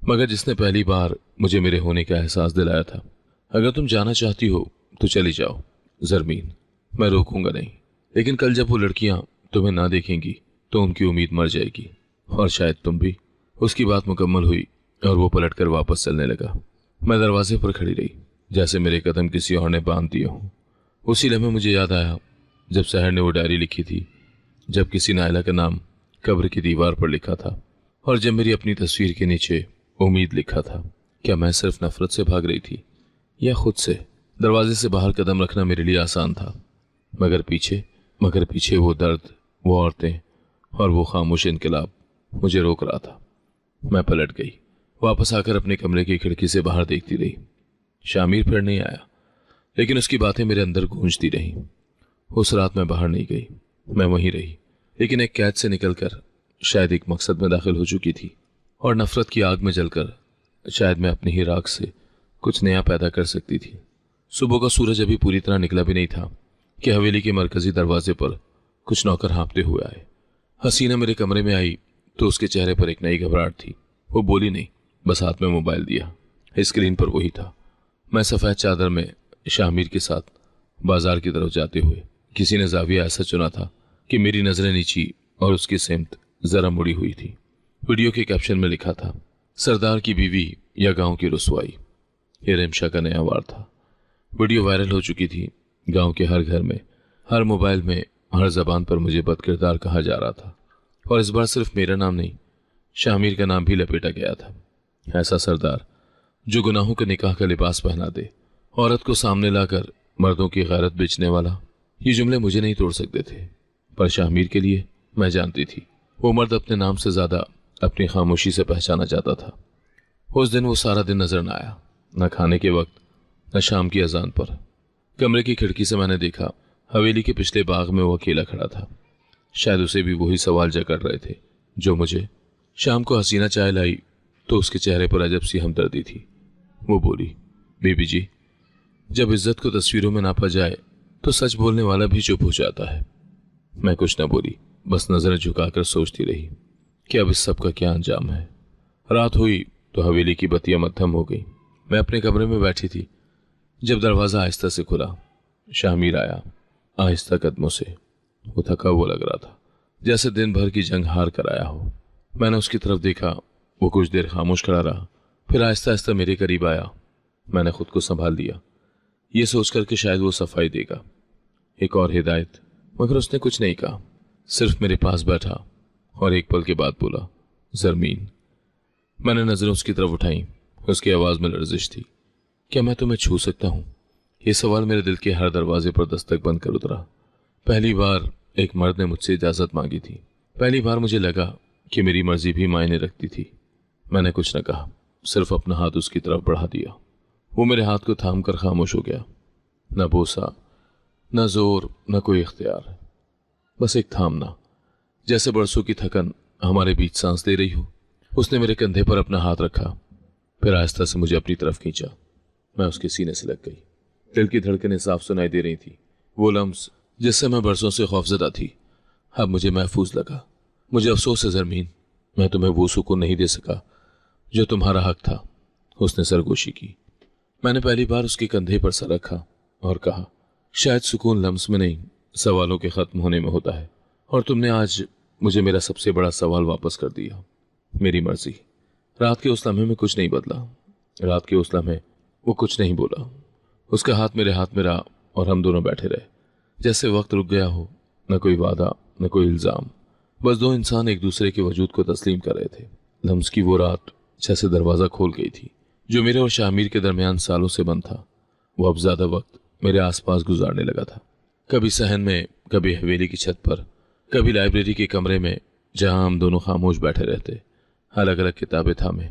मगर जिसने पहली बार मुझे मेरे होने का एहसास दिलाया था। अगर तुम जाना चाहती हो तो चली जाओ जरमीन, मैं रोकूंगा नहीं। लेकिन कल जब वो लड़कियां तुम्हें ना देखेंगी तो उनकी उम्मीद मर जाएगी, और शायद तुम भी। उसकी बात मुकम्मल हुई और वो पलटकर वापस चलने लगा। मैं दरवाजे पर खड़ी रही, जैसे मेरे कदम किसी और ने बांध दिए हों। उसी लम्हे मुझे याद आया जब शहर ने वो डायरी लिखी थी, जब किसी नायला का नाम कब्र की दीवार पर लिखा था, और जब मेरी अपनी तस्वीर के नीचे उम्मीद लिखा था। क्या मैं सिर्फ नफरत से भाग रही थी या खुद से? दरवाजे से बाहर कदम रखना मेरे लिए आसान था, मगर पीछे वो दर्द, वो औरतें और वो खामोश इनकलाब मुझे रोक रहा था। मैं पलट गई, वापस आकर अपने कमरे की खिड़की से बाहर देखती रही। शामिर फिर नहीं आया, लेकिन उसकी बातें मेरे अंदर गूंजती रहीं। उस रात मैं बाहर नहीं गई, मैं वहीं रही, लेकिन एक कैद से निकलकर शायद एक मकसद में दाखिल हो चुकी थी, और नफरत की आग में जलकर शायद मैं अपनी ही राख से कुछ नया पैदा कर सकती थी। सुबह का सूरज अभी पूरी तरह निकला भी नहीं था कि हवेली के मरकजी दरवाजे पर कुछ नौकर हाँपते हुए आए। हसीना मेरे कमरे में आई तो उसके चेहरे पर एक नई घबराहट थी। वो बोली नहीं, बस हाथ में मोबाइल दिया। स्क्रीन पर वही था, मैं सफ़ेद चादर में शामिर के साथ बाजार की तरफ जाते हुए। किसी ने जाविया ऐसा चुना था कि मेरी नजरें नीची और उसकी सिमत जरा मुड़ी हुई थी। वीडियो के कैप्शन में लिखा था, सरदार की बीवी या गांव की रुसवाई। ये रिमशा का नया वार था। वीडियो वायरल हो चुकी थी। गांव के हर घर में, हर मोबाइल में, हर जबान पर मुझे बदकिरदार कहा जा रहा था, और इस बार सिर्फ मेरा नाम नहीं, शामिर का नाम भी लपेटा गया था। ऐसा सरदार जो गुनाहों के निकाह का लिबास पहना दे, औरत को सामने लाकर मर्दों की गैरत बेचने वाला। ये जुमले मुझे नहीं तोड़ सकते थे, पर शामिर के लिए मैं जानती थी वो मर्द अपने नाम से ज्यादा अपनी खामोशी से पहचाना जाता था। उस दिन वो सारा दिन नजर न आया, न खाने के वक्त, न शाम की अजान पर। कमरे की खिड़की से मैंने देखा हवेली के पिछले बाग में वो अकेला खड़ा था। शायद उसे भी वही सवाल जकड़ रहे थे जो मुझे। शाम को हसीना चाय लाई तो उसके चेहरे पर अजब सी हमदर्दी थी। वो बोली, बीबी जी, जब इज्जत को तस्वीरों में नापा जाए तो सच बोलने वाला भी चुप हो जाता है। मैं कुछ न बोली, बस नजरें झुकाकर सोचती रही कि अब इस सब का क्या अंजाम है। रात हुई तो हवेली की बत्तियां मद्धम हो गई। मैं अपने कमरे में बैठी थी जब दरवाजा आहिस्ता से खुला। शामिर आया आहिस्ता कदमों से। वो थका हुआ लग रहा था, जैसे दिन भर की जंग हार कर आया हो। मैंने उसकी तरफ देखा। वो कुछ देर खामोश खड़ा रहा, फिर आहिस्ता आहिस्ता मेरे करीब आया। मैंने खुद को संभाल लिया, ये सोचकर कि शायद वो सफाई देगा, एक और हिदायत। मगर उसने कुछ नहीं कहा, सिर्फ मेरे पास बैठा और एक पल के बाद बोला, जरमीन। मैंने नजरें उसकी तरफ उठाई। उसकी आवाज में लर्जिश थी। क्या मैं तुम्हें छू सकता हूं? यह सवाल मेरे दिल के हर दरवाजे पर दस्तक बंद कर उतरा। पहली बार एक मर्द ने मुझसे इजाजत मांगी थी। पहली बार मुझे लगा कि मेरी मर्जी भी मायने रखती थी। मैंने कुछ न कहा, सिर्फ अपना हाथ उसकी तरफ बढ़ा दिया। वो मेरे हाथ को थाम कर खामोश हो गया। न बोसा, न जोर, न कोई इख्तियार, बस एक थामना, जैसे बरसों की थकन हमारे बीच सांस दे रही हो। उसने मेरे कंधे पर अपना हाथ रखा, फिर आहिस्ता से मुझे अपनी तरफ खींचा। मैं उसके सीने से लग गई। दिल की धड़कनें साफ सुनाई दे रही थी। वो लम्स जिससे मैं बरसों से खौफजदा थी, अब मुझे महफूज लगा। मुझे अफसोस है जरमीन, मैं तुम्हें वो सुकून नहीं दे सका जो तुम्हारा हक था। उसने सरगोशी की। मैंने पहली बार उसके कंधे पर सर रखा और कहा, शायद सुकून लम्स में नहीं, सवालों के खत्म होने में होता है। और तुमने आज मुझे मेरा सबसे बड़ा सवाल वापस कर दिया। मेरी मर्जी। रात के उस लम्हे में कुछ नहीं बदला। रात के उस लम्हे वो कुछ नहीं बोला। उसका हाथ मेरे हाथ में रहा और हम दोनों बैठे रहे, जैसे वक्त रुक गया हो। न कोई वादा, न कोई इल्जाम, बस दो इंसान एक दूसरे के वजूद को तस्लीम कर रहे थे। लम्स की वो रात जैसे दरवाजा खोल गई थी जो मेरे और शामिर के दरमियान सालों से बंद था। वो अब ज्यादा वक्त मेरे आसपास गुजारने लगा था। कभी सहन में, कभी हवेली की छत पर, कभी लाइब्रेरी के कमरे में जहां हम दोनों खामोश बैठे रहते, अलग अलग किताबें थामे,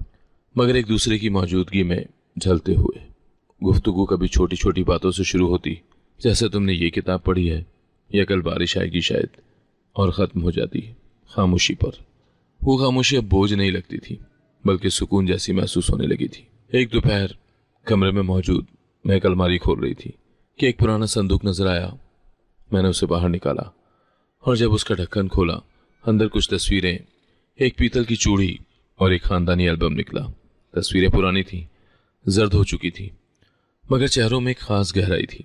मगर एक दूसरे की मौजूदगी में झलते हुए। गुफ्तगू कभी छोटी छोटी बातों से शुरू होती, जैसे तुमने ये किताब पढ़ी है, या कल बारिश आएगी शायद, और ख़त्म हो जाती खामोशी पर। वो खामोशी अब बोझ नहीं लगती थी, बल्कि सुकून जैसी महसूस होने लगी थी। एक दोपहर कमरे में मौजूद मैं एक अलमारी खोल रही थी कि एक पुराना संदूक नजर आया। मैंने उसे बाहर निकाला और जब उसका ढक्कन खोला, अंदर कुछ तस्वीरें, एक पीतल की चूड़ी और एक खानदानी एल्बम निकला। तस्वीरें पुरानी थीं, जर्द हो चुकी थी, मगर चेहरों में एक खास गहराई थी।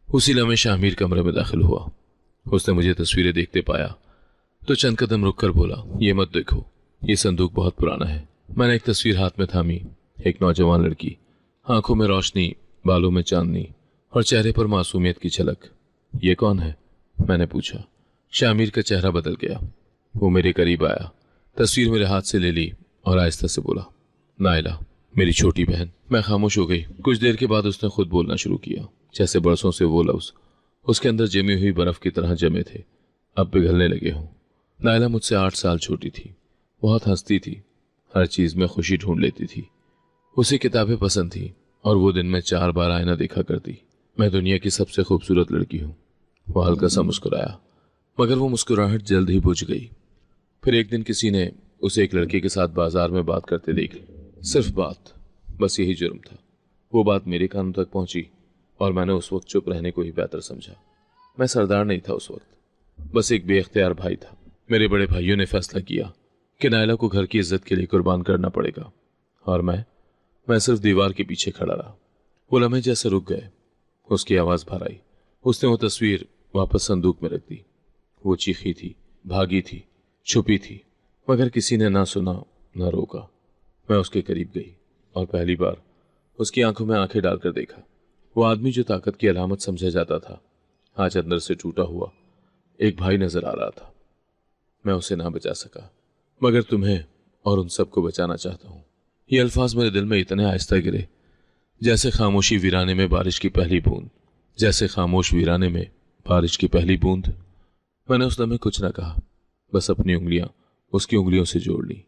उसी लम्हे शामिर कमरे में दाखिल हुआ। उसने मुझे तस्वीरें देखते पाया तो चंद कदम रुक कर बोला, ये मत देखो, ये संदूक बहुत पुराना है। मैंने एक तस्वीर हाथ में थामी। एक नौजवान लड़की, आंखों में रोशनी, बालों में चांदनी और चेहरे पर मासूमियत की झलक। ये कौन है? मैंने पूछा। शामिर का चेहरा बदल गया। वो मेरे करीब आया, तस्वीर मेरे हाथ से ले ली और आहिस्ता से बोला, नायला, मेरी छोटी बहन। मैं खामोश हो गई। कुछ देर के बाद उसने खुद बोलना शुरू किया, जैसे बरसों से वो लफ्ज उसके अंदर जमी हुई बर्फ की तरह जमे थे, अब पिघलने लगे हों। नायला मुझसे 8 साल छोटी थी, बहुत हंसती थी, हर चीज में खुशी ढूंढ लेती थी। उसे किताबें पसंद थी और वो दिन में 4 बार आईना देखा करती। मैं दुनिया की सबसे खूबसूरत लड़की हूँ। वो हल्का सा मुस्कुराया, मगर वो मुस्कुराहट जल्द ही बुझ गई। फिर एक दिन किसी ने उसे एक लड़के के साथ बाजार में बात करते देख ली। सिर्फ बात, बस यही जुर्म था। वो बात मेरे कानों तक पहुंची और मैंने उस वक्त चुप रहने को ही बेहतर समझा। मैं सरदार नहीं था उस वक्त, बस एक बेख्तियार भाई था। मेरे बड़े भाइयों ने फैसला किया कि नायला को घर की इज्जत के लिए कुर्बान करना पड़ेगा, और मैं सिर्फ दीवार के पीछे खड़ा रहा। वो लम्हे जैसे रुक गए। उसकी आवाज भर आई। उसने वो तस्वीर वापस संदूक में रख दी। वो चीखी थी, भागी थी, छुपी थी, मगर किसी ने ना सुना, ना रोका। मैं उसके करीब गई और पहली बार उसकी आंखों में आंखें डालकर देखा। वो आदमी जो ताकत की अलामत समझा जाता था, आज अंदर से टूटा हुआ एक भाई नजर आ रहा था। मैं उसे ना बचा सका, मगर तुम्हें और उन सबको बचाना चाहता हूं। ये अल्फाज मेरे दिल में इतने आहिस्ता गिरे, जैसे खामोशी वीराने में बारिश की पहली बूंद, जैसे खामोश वीराने में बारिश की पहली बूंद। मैंने उस लम्हे कुछ न कहा, बस अपनी उंगलियां उसकी उंगलियों से जोड़ ली,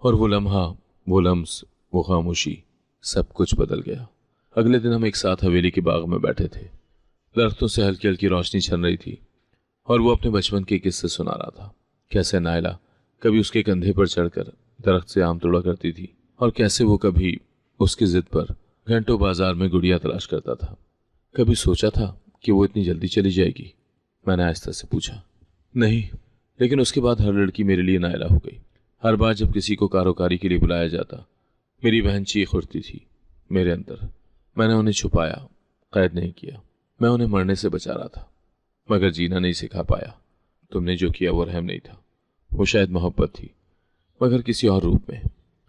और वो लम्हा, वो लम्स, वो खामोशी, सब कुछ बदल गया। अगले दिन हम एक साथ हवेली के बाग में बैठे थे। दरख्तों से हल्की हल्की रोशनी छन रही थी और वो अपने बचपन के किस्से सुना रहा था। कैसे नायला कभी उसके कंधे पर चढ़कर दरख्त से आम तोड़ा करती थी और कैसे वो कभी उसकी जिद पर घंटों बाजार में गुड़िया तलाश करता था। कभी सोचा था कि वो इतनी जल्दी चली जाएगी? मैंने आहिस्ता से पूछा। नहीं, लेकिन उसके बाद हर लड़की मेरे लिए नायला हो गई। हर बार जब किसी को कारोकारी के लिए बुलाया जाता, मेरी बहन चीख उठती थी मेरे अंदर। मैंने उन्हें छुपाया, कैद नहीं किया। मैं उन्हें मरने से बचा रहा था, मगर जीना नहीं सिखा पाया। तुमने जो किया वो रहम नहीं था, वो शायद मोहब्बत थी, मगर किसी और रूप में।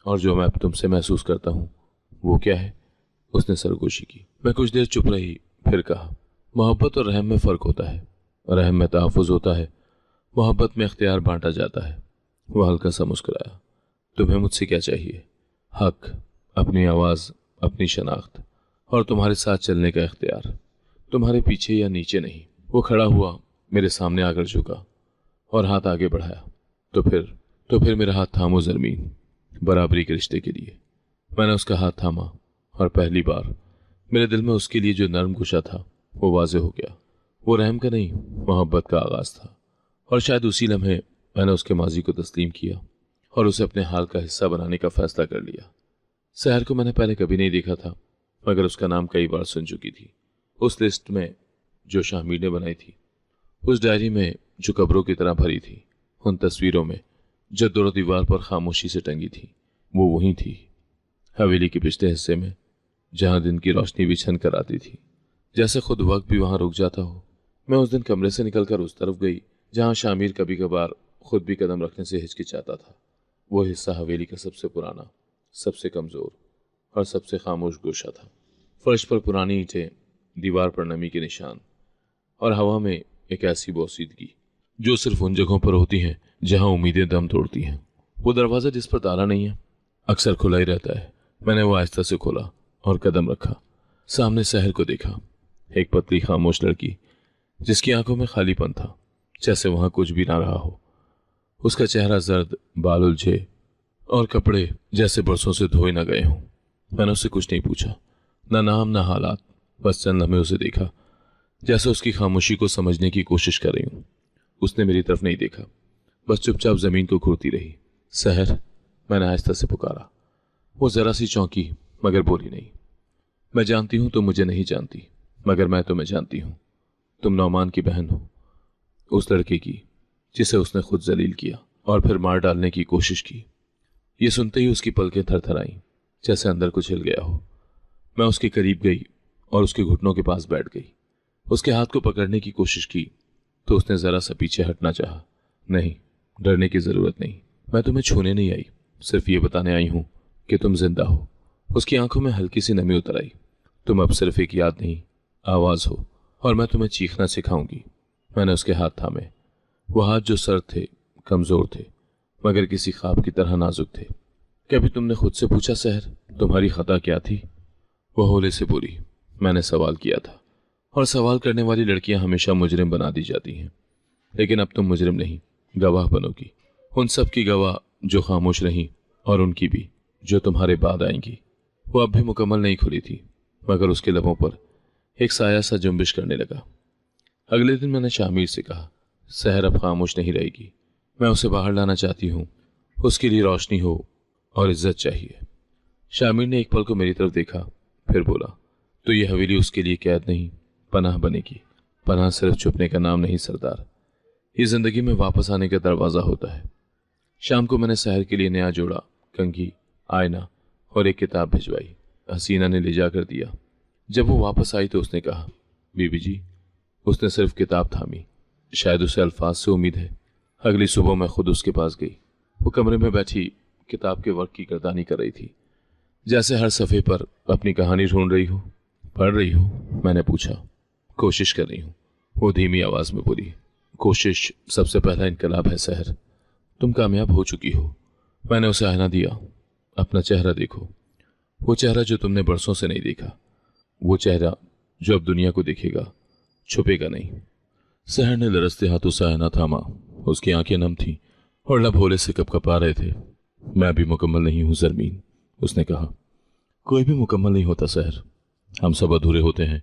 और जो मैं अब तुमसे महसूस करता हूँ वो क्या है? उसने सरगोशी की। मैं कुछ देर चुप रही, फिर कहा, मोहब्बत और रहम में फ़र्क होता है। रहम में तहफ़्फ़ुज़ होता है, मोहब्बत में इख्तियार बांटा जाता है। वह हल्का सा मुस्कुराया। तुम्हें मुझसे क्या चाहिए? हक, अपनी आवाज़, अपनी शनाख्त और तुम्हारे साथ चलने का इख्तियार। तुम्हारे पीछे या नीचे नहीं। वो खड़ा हुआ, मेरे सामने आकर झुका और हाथ आगे बढ़ाया। तो फिर मेरा हाथ थामो ज़रमीन, बराबरी के रिश्ते के लिए। मैंने उसका हाथ थामा और पहली बार मेरे दिल में उसके लिए जो नर्म गुशा था वो वाज़े हो गया। वो रहम का नहीं, मोहब्बत का आगाज़ था। और शायद उसी लम्हे मैंने उसके माजी को तस्लीम किया और उसे अपने हाल का हिस्सा बनाने का फ़ैसला कर लिया। सहर को मैंने पहले कभी नहीं देखा था, मगर उसका नाम कई बार सुन चुकी थी। उस लिस्ट में जो शाहमीर ने बनाई थी, उस डायरी में जो कब्रों की तरह भरी थी, उन तस्वीरों में जो दो दीवार पर खामोशी से टंगी थी, वो वहीं थी, हवेली के पिछले हिस्से में, जहां दिन की रोशनी भी छन कर आती थी, जैसे खुद वक्त भी वहां रुक जाता हो। मैं उस दिन कमरे से निकलकर उस तरफ गई जहां शामिर कभी कभार खुद भी कदम रखने से हिचकिचाता था। वो हिस्सा हवेली का सबसे पुराना, सबसे कमज़ोर और सबसे खामोश गोशा था। फर्श पर पुरानी ईंटें, दीवार पर नमी के निशान और हवा में एक ऐसी बोसीदगी जो सिर्फ उन जगहों पर होती हैं जहां उम्मीदें दम तोड़ती हैं। वो दरवाज़ा जिस पर ताला नहीं है, अक्सर खुला ही रहता है। मैंने वो आहिस्ता से खोला और कदम रखा। सामने शहर को देखा, एक पतली खामोश लड़की जिसकी आंखों में खालीपन था, जैसे वहां कुछ भी ना रहा हो। उसका चेहरा जर्द, बाल उलझे और कपड़े जैसे बरसों से धोए ना गए हों। मैंने उससे कुछ नहीं पूछा, ना नाम ना हालात, बस चंद लम्हे उसे देखा, जैसे उसकी खामोशी को समझने की कोशिश कर रही हूँ। उसने मेरी तरफ नहीं देखा, बस चुपचाप जमीन को घूरती रही। सहर, मैंने आहिस्ता से पुकारा। वो जरा सी चौंकी, मगर बोली नहीं। मैं जानती हूँ तुम मुझे नहीं जानती, मगर मैं तुम्हें जानती हूँ। तुम नौमान की बहन हो, उस लड़के की जिसे उसने खुद जलील किया और फिर मार डालने की कोशिश की। ये सुनते ही उसकी पलकें थरथराईं, जैसे अंदर कुछ हिल गया हो। मैं उसके करीब गई और उसके घुटनों के पास बैठ गई। उसके हाथ को पकड़ने की कोशिश की तो उसने जरा सा पीछे हटना चाहा। नहीं, डरने की जरूरत नहीं, मैं तुम्हें छूने नहीं आई, सिर्फ ये बताने आई हूं कि तुम जिंदा हो। उसकी आंखों में हल्की सी नमी उतर आई। तुम अब सिर्फ एक याद नहीं, आवाज हो, और मैं तुम्हें चीखना सिखाऊंगी। मैंने उसके हाथ थामे, वो हाथ जो सर्द थे, कमजोर थे, मगर किसी ख्वाब की तरह नाजुक थे। कभी तुमने खुद से पूछा सहर, तुम्हारी खता क्या थी? वो होले से बोली, मैंने सवाल किया था, और सवाल करने वाली लड़कियां हमेशा मुजरिम बना दी जाती हैं। लेकिन अब तुम मुजरिम नहीं, गवाह बनोगी। उन सब की गवाह जो खामोश रहीं, और उनकी भी जो तुम्हारे बाद आएंगी। वो अब भी मुकम्मल नहीं खुली थी, मगर उसके लबों पर एक साया सा जुम्बिश करने लगा। अगले दिन मैंने शामिर से कहा, सहर अब खामोश नहीं रहेगी, मैं उसे बाहर लाना चाहती हूँ। उसके लिए रोशनी हो और इज्जत चाहिए। शामिर ने एक पल को मेरी तरफ देखा, फिर बोला, तो ये हवेली उसके लिए कैद नहीं, पनाह बनेगी। पनाह सिर्फ छुपने का नाम नहीं सरदार, ये जिंदगी में वापस आने का दरवाजा होता है। शाम को मैंने सहर के लिए नया जोड़ा, कंघी, आईना और एक किताब भिजवाई। हसीना ने ले जाकर दिया। जब वो वापस आई तो उसने कहा, बीबी जी। उसने सिर्फ किताब थामी, शायद उसे अल्फाज से उम्मीद है। अगली सुबह मैं खुद उसके पास गई। वो कमरे में बैठी किताब के वर्क की गर्दानी कर रही थी, जैसे हर सफ़े पर अपनी कहानी ढूंढ रही हो। पढ़ रही हो? मैंने पूछा। कोशिश कर रही हूँ, वो धीमी आवाज़ में बोली। कोशिश सबसे पहला इनकलाब है सहर, तुम कामयाब हो चुकी हो। मैंने उसे आईना दिया। अपना चेहरा देखो, वो चेहरा जो तुमने बरसों से नहीं देखा, वो चेहरा जो अब दुनिया को दिखेगा, छुपेगा नहीं। सहर ने लरसते हाथों से आईना थामा। उसकी आंखें नम थीं और लब होले से कपकपा रहे थे। मैं भी मुकम्मल नहीं हूं ज़रमीन, उसने कहा। कोई भी मुकम्मल नहीं होता सहर, हम सब अधूरे होते हैं,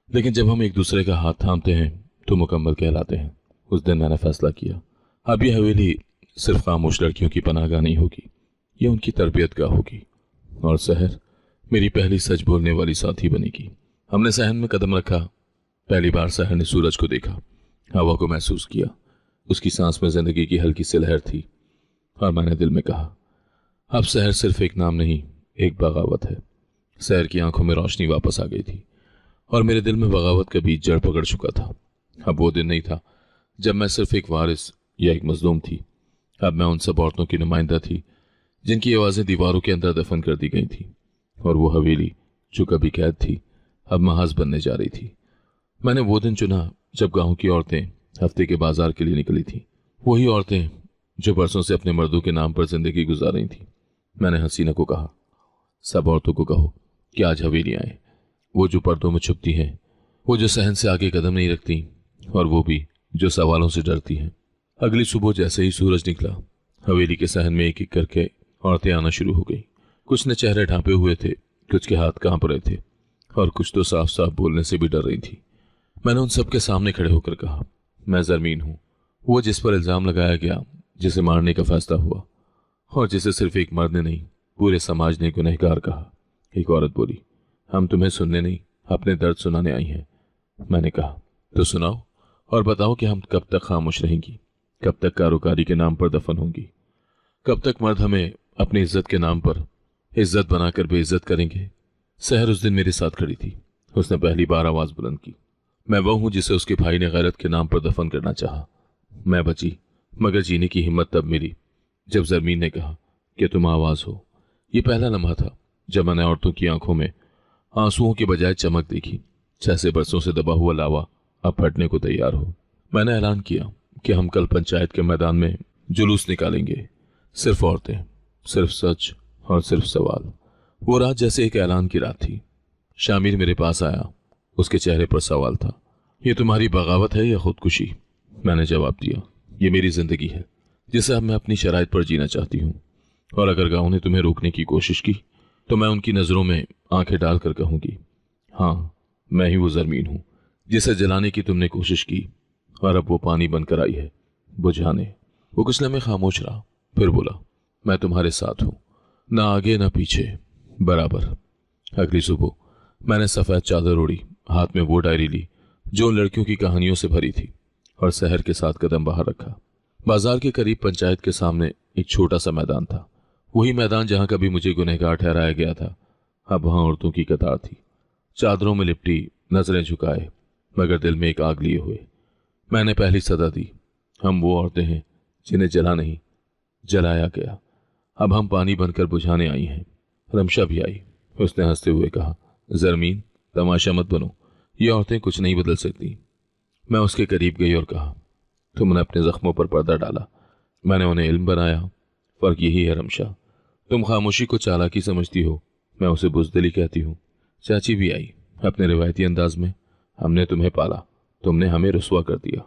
लेकिन जब हम एक दूसरे का हाथ थामते हैं तो मुकम्मल कहलाते हैं। उस दिन मैंने फैसला किया, अब ये हवेली सिर्फ खामोश लड़कियों की पनाहगाह नहीं होगी, ये उनकी तरबियत गाह होगी। और शहर मेरी पहली सच बोलने वाली साथी बनेगी। हमने सहन में कदम रखा। पहली बार शहर ने सूरज को देखा, हवा को महसूस किया। उसकी सांस में जिंदगी की हल्की सी लहर थी। और मैंने दिल में कहा, अब शहर सिर्फ एक नाम नहीं, एक बगावत है। शहर की आंखों में रोशनी वापस आ गई थी और मेरे दिल में बगावत का बीज जड़ पकड़ चुका था। अब वो दिन नहीं था जब मैं सिर्फ एक वारिस या एक मजलूम थी। अब मैं उन सब औरतों की नुमाइंदा थी जिनकी आवाज़ें दीवारों के अंदर दफन कर दी गई थी। और वो हवेली जो कभी कैद थी अब महाज बनने जा रही थी। मैंने वो दिन चुना जब गांव की औरतें हफ्ते के बाजार के लिए निकली थी। वही औरतें जो बरसों से अपने मर्दों के नाम पर जिंदगी गुजार रही थी। मैंने हसीना को कहा, सब औरतों को कहो कि आज हवेली आए, वो जो पर्दों में छुपती हैं, वो जो सहन से आगे कदम नहीं रखती, और वो भी जो सवालों से डरती हैं। अगली सुबह जैसे ही सूरज निकला, हवेली के सहन में एक एक करके औरतें आना शुरू हो गई। कुछ ने चेहरे ढांपे हुए थे, कुछ के हाथ कांप रहे थे और कुछ तो साफ साफ बोलने से भी डर रही थी। मैंने उन सबके सामने खड़े होकर कहा, मैं जरमीन हूं, वो जिस पर इल्जाम लगाया गया, जिसे मारने का फैसला हुआ और जिसे सिर्फ एक मर्द ने नहीं पूरे समाज ने गुनहगार कहा। एक औरत बोली, हम तुम्हें सुनने नहीं अपने दर्द सुनाने आई हैं। मैंने कहा, तो सुनाओ और बताओ कि हम कब तक खामोश रहेंगी, कब तक कारोकारी के नाम पर दफन होंगी, कब तक मर्द हमें अपनी इज्जत के नाम पर इज्जत बनाकर बेइज्जत करेंगे। शहर उस दिन मेरे साथ खड़ी थी। उसने पहली बार आवाज बुलंद की। मैं वो हूं जिसे उसके भाई ने गैरत के नाम पर दफन करना चाहा। मैं बची, मगर जीने की हिम्मत तब मिली जब जरमीन ने कहा कि तुम आवाज हो। ये पहला लम्हा था जब मैंने औरतों की आंखों में आंसुओं के बजाय चमक देखी, जैसे बरसों से दबा हुआ लावा अब फटने को तैयार हो। मैंने ऐलान किया कि हम कल पंचायत के मैदान में जुलूस निकालेंगे, सिर्फ औरतें, सिर्फ सच और सिर्फ सवाल। वो रात जैसे एक ऐलान की रात थी। शामिर मेरे पास आया, उसके चेहरे पर सवाल था, ये तुम्हारी बगावत है या खुदकुशी? मैंने जवाब दिया, ये मेरी जिंदगी है जिसे अब मैं अपनी शराइत पर जीना चाहती हूँ, और अगर गांव ने तुम्हें रोकने की कोशिश की तो मैं उनकी नजरों में आंखें डालकर कहूंगी, हाँ, मैं ही वो जरमीन हूं जिसे जलाने की तुमने कोशिश की और अब वो पानी बनकर आई है बुझाने। वो कुछ लम्हे खामोश रहा, फिर बोला, मैं तुम्हारे साथ हूं, ना आगे ना पीछे, बराबर। अगली सुबह मैंने सफेद चादर ओढ़ी, हाथ में वो डायरी ली जो उन लड़कियों की कहानियों से भरी थी, और शहर के साथ कदम बाहर रखा। बाजार के करीब पंचायत के सामने एक छोटा सा मैदान था, वही मैदान जहां कभी मुझे गुनहगार ठहराया गया था। अब वहां औरतों की कतार थी, चादरों में लिपटी, नजरें झुकाए, मगर दिल में एक आग लिए हुए। मैंने पहली सदा दी, हम वो औरतें हैं जिन्हें जला नहीं, जलाया गया। अब हम पानी बनकर बुझाने आई हैं। रमशा भी आई। उसने हंसते हुए कहा, जरमीन, तमाशा मत बनो, ये औरतें कुछ नहीं बदल सकती। मैं उसके करीब गई और कहा, तुमने अपने जख्मों पर पर्दा डाला, मैंने उन्हें इल्म बनाया। फर्क यही है रमशा, तुम खामोशी को चालाकी समझती हो, मैं उसे बुज़दिली कहती हूँ। चाची भी आई अपने रिवायती अंदाज में, हमने तुम्हें पाला, तुमने हमें रुस्वा कर दिया।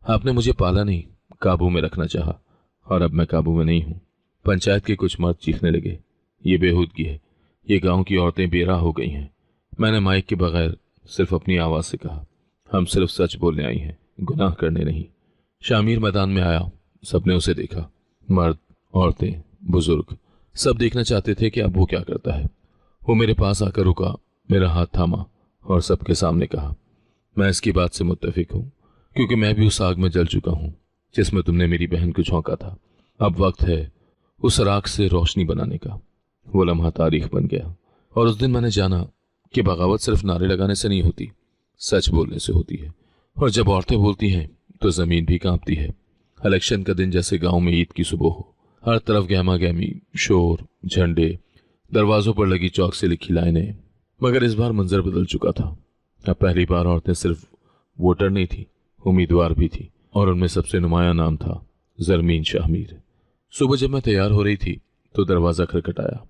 आपने मुझे पाला नहीं, काबू में रखना चाहा, और अब मैं काबू में नहीं हूँ। पंचायत के कुछ मर्द चीखने लगे, ये बेहूदगी है, ये गांव की औरतें बेराह हो गई हैं। मैंने माइक के बगैर सिर्फ अपनी आवाज से कहा, हम सिर्फ सच बोलने आई हैं, गुनाह करने नहीं। शामिर मैदान में आया, सबने उसे देखा। मर्द, औरतें, बुजुर्ग, सब देखना चाहते थे कि अब वो क्या करता है। वो मेरे पास आकर रुका, मेरा हाथ थामा और सबके सामने कहा, मैं इसकी बात से मुत्तफिक हूँ, क्योंकि मैं भी उस आग में जल चुका हूँ जिसमें तुमने मेरी बहन को झोंका था। अब वक्त है उस राख से रोशनी बनाने का। वो लम्हा तारीख बन गया, और उस दिन मैंने जाना कि बगावत सिर्फ नारे लगाने से नहीं होती, सच बोलने से होती है। और जब औरतें बोलती हैं तो जमीन भी कांपती है। इलेक्शन का दिन जैसे गांव में ईद की सुबह हो, हर तरफ गहमा गहमी, शोर, झंडे, दरवाजों पर लगी चौक से लिखी लाइनें। मगर इस बार मंजर बदल चुका था। अब पहली बार औरतें सिर्फ वोटर नहीं थी, उम्मीदवार भी थी, और उनमें सबसे नुमाया नाम था जरमीन शामिर। सुबह जब मैं तैयार हो रही थी तो दरवाजा खटखटाया।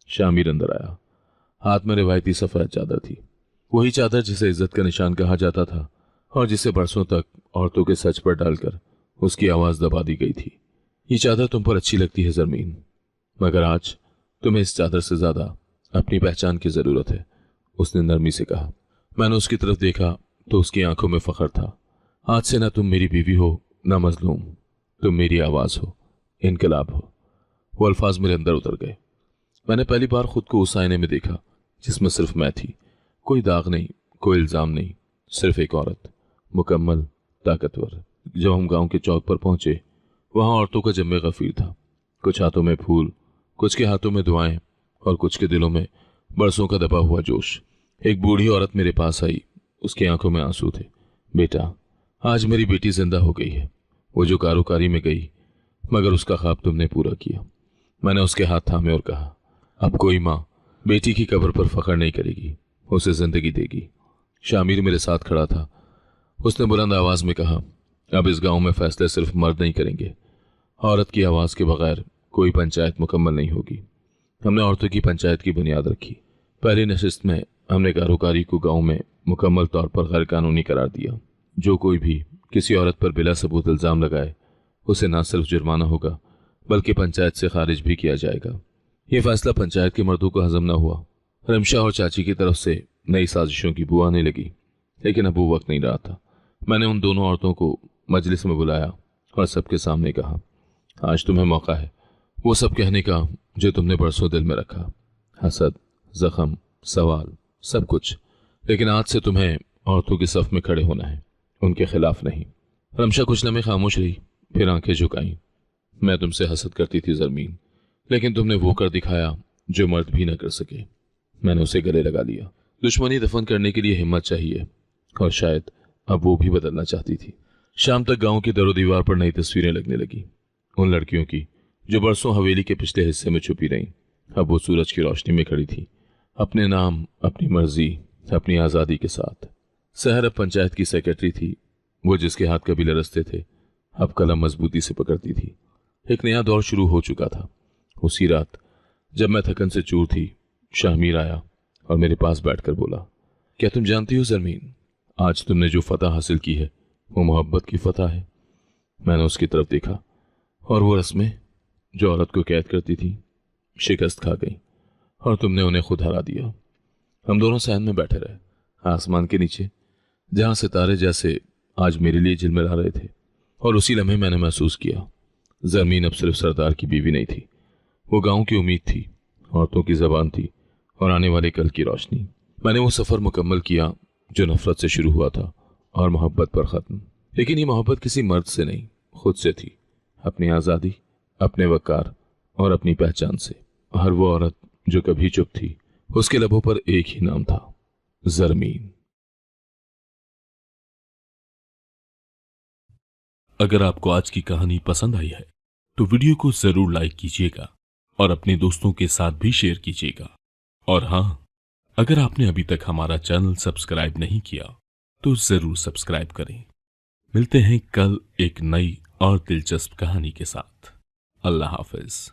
शामिर अंदर आया। हाथ में रिवायती सफेद चादर थी, वही चादर जिसे इज्जत का निशान कहा जाता था और जिसे बरसों तक औरतों के सच पर डालकर उसकी आवाज दबा दी गई थी। ये चादर तुम पर अच्छी लगती है जरमीन, मगर आज तुम्हें इस चादर से ज्यादा अपनी पहचान की जरूरत है, उसने नरमी से कहा। मैंने उसकी तरफ देखा तो उसकी आंखों में फख्र था। आज से ना तुम मेरी बीवी हो ना मजलूम, तुम मेरी आवाज हो, इनकलाब हो। वो अल्फाज मेरे अंदर उतर गए। मैंने पहली बार खुद को उस आईने में देखा जिसमें सिर्फ मैं थी। कोई दाग नहीं, कोई इल्जाम नहीं, सिर्फ एक औरत, मुकम्मल, ताकतवर। जब हम गांव के चौक पर पहुंचे, वहां औरतों का जम्मे गफीर था। कुछ हाथों में फूल, कुछ के हाथों में दुआएं और कुछ के दिलों में बरसों का दबा हुआ जोश। एक बूढ़ी औरत मेरे पास आई, उसकी आंखों में आंसू थे। बेटा, आज मेरी बेटी जिंदा हो गई है। वो जो कारोकारी में गई, मगर उसका ख्वाब तुमने पूरा किया। मैंने उसके हाथ थामे और कहा, अब कोई माँ बेटी की कब्र पर फख्र नहीं करेगी, उसे जिंदगी देगी। शामिर मेरे साथ खड़ा था। उसने बुलंद आवाज में कहा, अब इस गांव में फैसले सिर्फ मर्द नहीं करेंगे। औरत की आवाज के बगैर कोई पंचायत मुकम्मल नहीं होगी। हमने औरतों की पंचायत की बुनियाद रखी। पहली नशिस्त में हमने कारोकारी को गांव में मुकम्मल तौर पर गैर कानूनी करार दिया। जो कोई भी किसी औरत पर बिला सबूत इल्जाम लगाए, उसे न सिर्फ जुर्माना होगा बल्कि पंचायत से खारिज भी किया जाएगा। यह फैसला पंचायत के मर्दों को हजम न हुआ। रमशा और चाची की तरफ से नई साजिशों की बू आने लगी, लेकिन अब वो वक्त नहीं रहा था। मैंने उन दोनों औरतों को मजलिस में बुलाया और सबके सामने कहा, आज तुम्हें मौका है वो सब कहने का जो तुमने बरसों दिल में रखा। हसद, जख्म, सवाल, सब कुछ। लेकिन आज से तुम्हें औरतों के सफ में खड़े होना है, उनके खिलाफ नहीं। रमशा कुछ लम्हे खामोश रही, फिर आंखें झुकाई। मैं तुमसे हसद करती थी जरमीन, लेकिन तुमने वो कर दिखाया जो मर्द भी न कर सके। मैंने उसे गले लगा लिया। दुश्मनी दफन करने के लिए हिम्मत चाहिए, और शायद अब वो भी बदलना चाहती थी। शाम तक गांव की दरो दीवार पर नई तस्वीरें लगने लगी, उन लड़कियों की जो बरसों हवेली के पिछले हिस्से में छुपी रहीं। अब वो सूरज की रोशनी में खड़ी थी, अपने नाम, अपनी मर्जी, अपनी आज़ादी के साथ। सहर अब पंचायत की सेक्रेटरी थी। वो जिसके हाथ कभी लरसते थे, अब कलम मजबूती से पकड़ती थी। एक नया दौर शुरू हो चुका था। उसी रात जब मैं थकन से चूर थी, शाहमीर आया और मेरे पास बैठकर बोला, क्या तुम जानती हो जरमीन, आज तुमने जो फतह हासिल की है वो मोहब्बत की फतह है। मैंने उसकी तरफ देखा और वो रस्में जो औरत को कैद करती थी शिकस्त खा गई और तुमने उन्हें खुद हरा दिया। हम दोनों सहन में बैठे रहे, आसमान के नीचे, जहां सितारे जैसे आज मेरे लिए झिलमिला रहे थे। और उसी लम्हे मैंने महसूस किया, जरमीन अब सिर्फ सरदार की बीवी नहीं थी, वो गांव की उम्मीद थी, औरतों की जबान थी और आने वाले कल की रोशनी। मैंने वो सफर मुकम्मल किया जो नफरत से शुरू हुआ था और मोहब्बत पर खत्म। लेकिन ये मोहब्बत किसी मर्द से नहीं, खुद से थी, अपनी आज़ादी, अपने वकार और अपनी पहचान से। हर वो औरत जो कभी चुप थी, उसके लबों पर एक ही नाम था, जरमीन। अगर आपको आज की कहानी पसंद आई है तो वीडियो को जरूर लाइक कीजिएगा और अपने दोस्तों के साथ भी शेयर कीजिएगा। और हां, अगर आपने अभी तक हमारा चैनल सब्सक्राइब नहीं किया तो जरूर सब्सक्राइब करें। मिलते हैं कल एक नई और दिलचस्प कहानी के साथ। अल्लाह हाफिज।